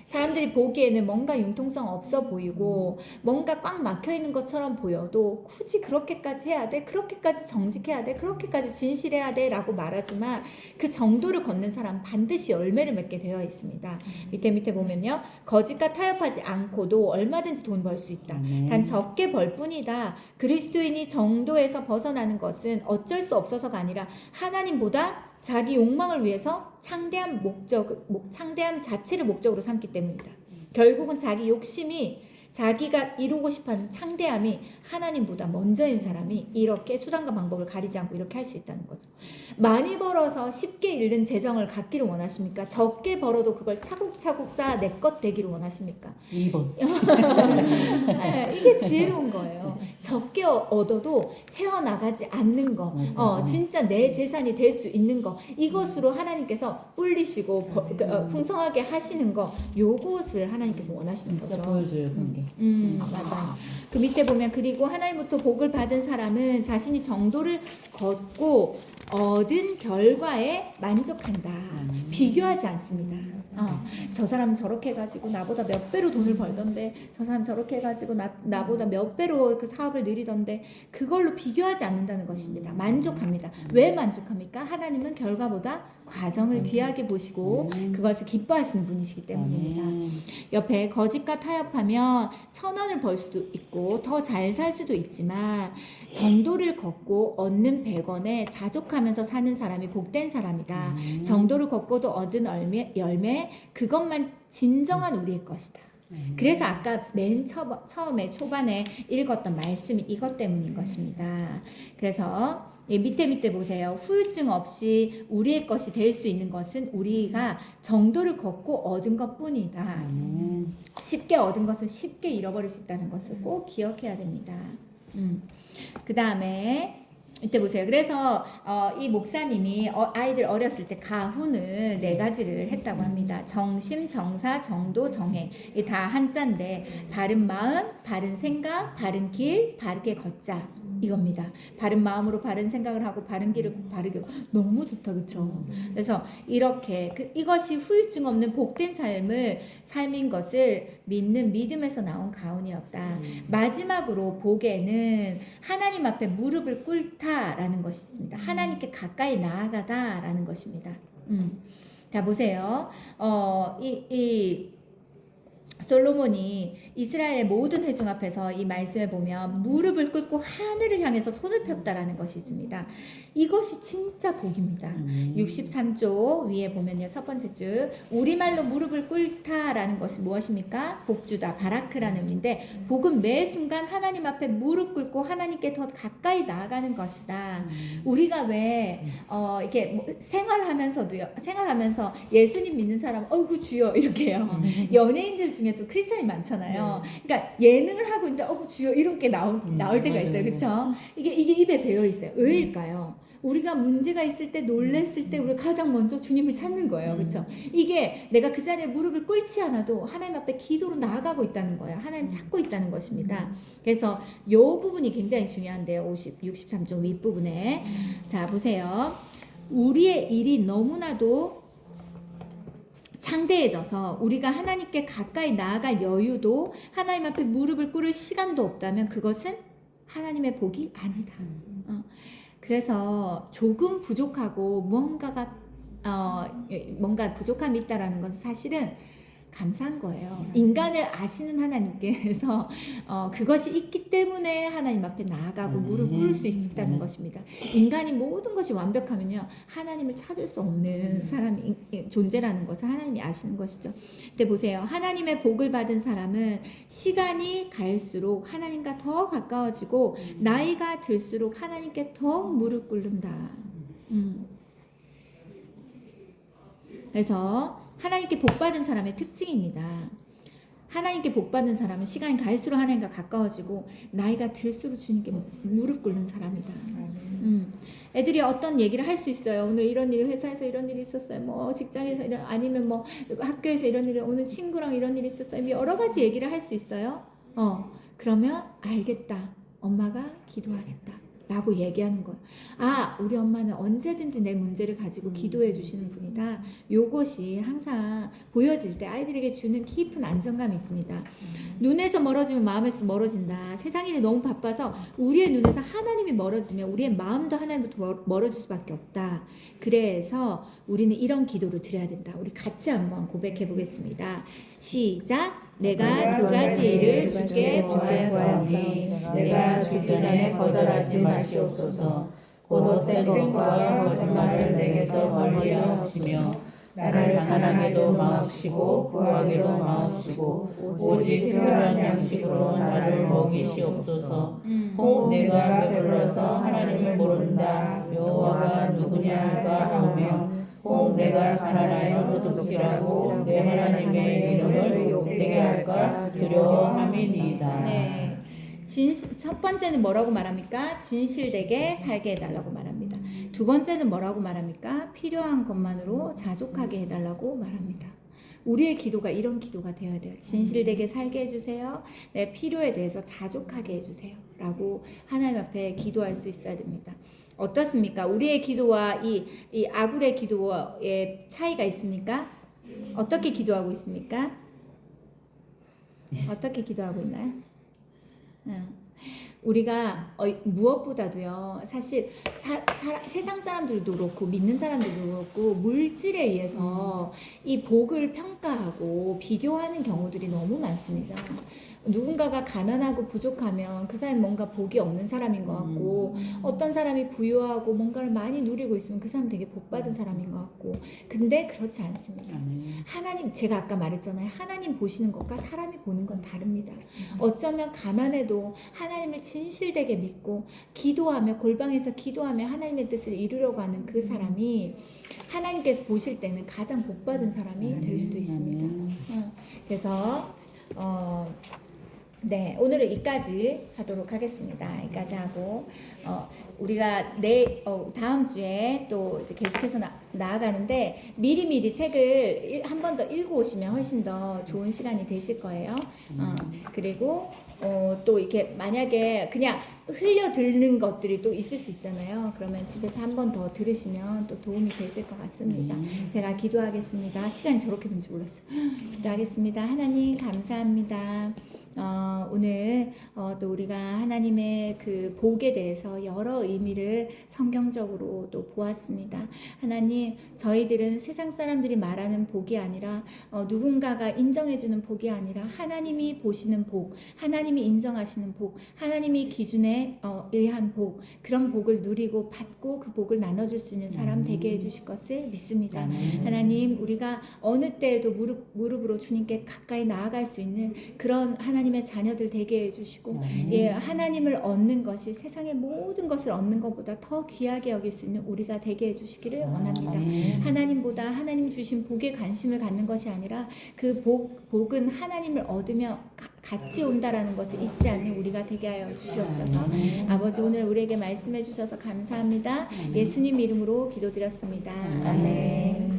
사람들이 보기에는 뭔가 융통성 없어 보이고 뭔가 꽉 막혀 있는 것처럼 보여도 굳이 그렇게까지 해야 돼? 그렇게까지 정직해야 돼? 그렇게까지 진실해야 돼? 라고 말하지만 그 정도를 걷는 사람은 반드시 열매를 맺게 되어 있습니다. 밑에 보면요. 거짓과 타협하지 않고도 얼마든지 돈 벌 수 있다. 단 적게 벌 뿐이다. 그리스도인이 정도에서 벗어나는 것은 어쩔 수 없어서가 아니라 하나님보다 자기 욕망을 위해서 창대한 자체를 목적으로 삼기 때문이다. 결국은 자기 욕심이 자기가 이루고 싶어하는 창대함이 하나님보다 먼저인 사람이 이렇게 수단과 방법을 가리지 않고 이렇게 할 수 있다는 거죠. 많이 벌어서 쉽게 잃는 재정을 갖기를 원하십니까? 적게 벌어도 그걸 차곡차곡 쌓아 내 것 되기를 원하십니까? 2번. 네, 이게 지혜로운 거예요. 적게 얻어도 세워나가지 않는 거, 진짜 내 재산이 될 수 있는 거, 이것으로 하나님께서 불리시고 풍성하게 하시는 거, 요것을 하나님께서 원하시는 거죠. 보여줘요, 그게. 맞아요. 그 밑에 보면 그리고 하나님부터 복을 받은 사람은 자신이 정도를 걷고 얻은 결과에 만족한다. 비교하지 않습니다. 저 사람은 저렇게 해가지고 나보다 몇 배로 돈을 벌던데, 저 사람 저렇게 해가지고 나보다 몇 배로 그 사업을 늘리던데, 그걸로 비교하지 않는다는 것입니다. 만족합니다. 왜 만족합니까? 하나님은 결과보다 과정을 귀하게 보시고 그것을 기뻐하시는 분이시기 때문입니다. 옆에 거짓과 타협하면 1,000원을 벌 수도 있고 더 잘 살 수도 있지만 정도를 걷고 얻는 100원에 자족하면서 사는 사람이 복된 사람이다. 정도를 걷고도 얻은 열매 그것만 진정한 우리의 것이다. 그래서 아까 맨 처음에 초반에 읽었던 말씀이 이것 때문인 것입니다. 그래서 밑에 보세요. 후유증 없이 우리의 것이 될 수 있는 것은 우리가 정도를 걷고 얻은 것뿐이다. 쉽게 얻은 것은 쉽게 잃어버릴 수 있다는 것을 꼭 기억해야 됩니다. 그 다음에 이때 보세요. 그래서 이 목사님이 아이들 어렸을 때 가훈을 4가지를 했다고 합니다. 정심, 정사, 정도, 정행. 이 다 한자인데 바른 마음, 바른 생각, 바른 길, 바르게 걷자. 이겁니다. 바른 마음으로 바른 생각을 하고 바른 길을 바르게 너무 좋다, 그렇죠? 그래서 이렇게 이것이 후유증 없는 복된 삶인 것을 믿는 믿음에서 나온 가훈이었다. 마지막으로 복에는 하나님 앞에 무릎을 꿇다라는 것이 있습니다. 하나님께 가까이 나아가다라는 것입니다. 자 보세요. 솔로몬이 이스라엘의 모든 회중 앞에서 이 말씀에 보면 무릎을 꿇고 하늘을 향해서 손을 폈다라는 것이 있습니다. 이것이 진짜 복입니다. 63조 위에 보면요. 첫 번째 줄 우리말로 무릎을 꿇다라는 것이 무엇입니까? 복주다, 바라크라는 의미인데 복은 매 순간 하나님 앞에 무릎 꿇고 하나님께 더 가까이 나아가는 것이다. 우리가 왜 이렇게 생활하면서 예수님 믿는 사람 어구 주여 이렇게 해요. 연예인들 중에도 크리스찬이 많잖아요. 그러니까 예능을 하고 있는데 어구 주여 이렇게 나올 때가 있어요. 그렇죠? 이게 입에 배어 있어요. 왜일까요? 우리가 문제가 있을 때 놀랬을 때 우리가 가장 먼저 주님을 찾는 거예요. 그렇죠? 이게 내가 그 자리에 무릎을 꿇지 않아도 하나님 앞에 기도로 나아가고 있다는 거예요. 하나님 찾고 있다는 것입니다. 그래서 이 부분이 굉장히 중요한데요. 63쪽 윗부분에 자 보세요. 우리의 일이 너무나도 창대해져서 우리가 하나님께 가까이 나아갈 여유도 하나님 앞에 무릎을 꿇을 시간도 없다면 그것은 하나님의 복이 아니다. 그래서 조금 부족하고 뭔가 부족함이 있다라는 것은 사실은 감사한 거예요. 인간을 아시는 하나님께서 그것이 있기 때문에 하나님 앞에 나아가고 무릎 꿇을 수 있다는 것입니다. 인간이 모든 것이 완벽하면요 하나님을 찾을 수 없는 사람이 존재라는 것을 하나님이 아시는 것이죠. 근데 보세요. 하나님의 복을 받은 사람은 시간이 갈수록 하나님과 더 가까워지고 나이가 들수록 하나님께 더 무릎 꿇는다. 그래서 하나님께 복 받은 사람의 특징입니다. 하나님께 복 받는 사람은 시간이 갈수록 하나님과 가까워지고 나이가 들수록 주님께 무릎 꿇는 사람이다. 애들이 어떤 얘기를 할 수 있어요. 오늘 이런 일이 회사에서 이런 일이 있었어요. 뭐 직장에서 이런 아니면 뭐 학교에서 이런 일이 오늘 친구랑 이런 일이 있었어요. 여러 가지 얘기를 할 수 있어요. 그러면 알겠다. 엄마가 기도하겠다. 라고 얘기하는 거예요. 아, 우리 엄마는 언제든지 내 문제를 가지고 기도해 주시는 분이다. 요것이 항상 보여질 때 아이들에게 주는 깊은 안정감이 있습니다. 눈에서 멀어지면 마음에서 멀어진다. 세상 일이 너무 바빠서 우리의 눈에서 하나님이 멀어지면 우리의 마음도 하나님부터 멀어질 수밖에 없다. 그래서 우리는 이런 기도를 드려야 된다. 우리 같이 한번 고백해 보겠습니다. 시작. 내가 두 가지 일을 주께 구하였으니 내가 주기 전에 거절하지 마시옵소서. 곧 헛된 것과 거짓말을 내게서 멀리하시며 나를 가난하게도 마옵시고 부하게도 마옵시고 오직 필요한 양식으로 나를 먹이시옵소서. 혹 내가 배불러서 하나님을 모른다 여호와가 누구냐가 하며 혹 내가 가난하여 도둑질하고 내 하나님의 이름을 욕되게 할까 두려워함이니이다. 네. 첫 번째는 뭐라고 말합니까? 진실되게 살게 해달라고 말합니다. 두 번째는 뭐라고 말합니까? 필요한 것만으로 자족하게 해달라고 말합니다. 우리의 기도가 이런 기도가 되어야 돼요. 진실되게 살게 해주세요. 내 필요에 대해서 자족하게 해주세요. 라고 하나님 앞에 기도할 수 있어야 됩니다. 어떻습니까? 우리의 기도와 이 아굴의 기도의 차이가 있습니까? 어떻게 기도하고 있습니까? 어떻게 기도하고 있나요? 우리가 무엇보다도요, 사실 세상 사람들도 그렇고 믿는 사람들도 그렇고 물질에 의해서 이 복을 평가하고 비교하는 경우들이 너무 많습니다. 누군가가 가난하고 부족하면 그 사람이 뭔가 복이 없는 사람인 것 같고, 어떤 사람이 부유하고 뭔가를 많이 누리고 있으면 그 사람 되게 복 받은 사람인 것 같고, 근데 그렇지 않습니다. 하나님, 제가 아까 말했잖아요. 하나님 보시는 것과 사람이 보는 건 다릅니다. 어쩌면 가난해도 하나님을 진실되게 믿고 기도하며 골방에서 기도하며 하나님의 뜻을 이루려고 하는 그 사람이 하나님께서 보실 때는 가장 복 받은 사람이 될 수도 있습니다. 그래서 네, 오늘은 이까지 하도록 하겠습니다. 이까지 하고 우리가 다음 주에 또 이제 계속해서 나아가는데 미리미리 책을 한 번 더 읽고 오시면 훨씬 더 좋은 시간이 되실 거예요. 그리고 또 이렇게 만약에 그냥 흘려 듣는 것들이 또 있을 수 있잖아요. 그러면 집에서 한 번 더 들으시면 또 도움이 되실 것 같습니다. 제가 기도하겠습니다. 시간이 저렇게 된지 몰랐어요. 기도하겠습니다. 하나님 감사합니다. 오늘 또 우리가 하나님의 그 복에 대해서 여러 의미를 성경적으로 또 보았습니다. 하나님, 저희들은 세상 사람들이 말하는 복이 아니라 누군가가 인정해주는 복이 아니라 하나님이 보시는 복, 하나님이 인정하시는 복, 하나님이 기준에 의한 복, 그런 복을 누리고 받고 그 복을 나눠줄 수 있는 사람 되게 해주실 것을 믿습니다. 하나님, 우리가 어느 때에도 무릎으로 주님께 가까이 나아갈 수 있는 그런 하나님의 자녀들 되게 해주시고, 예, 하나님을 얻는 것이 세상의 모든 것을 얻는 것보다 더 귀하게 여길 수 있는 우리가 되게 해주시기를 원합니다. 하나님보다 하나님 주신 복에 관심을 갖는 것이 아니라 그 복은 하나님을 얻으며 같이 온다라는 것을 잊지 않는 우리가 되게 하여 주시옵소서. 아버지, 오늘 우리에게 말씀해 주셔서 감사합니다. 예수님 이름으로 기도드렸습니다. 아멘.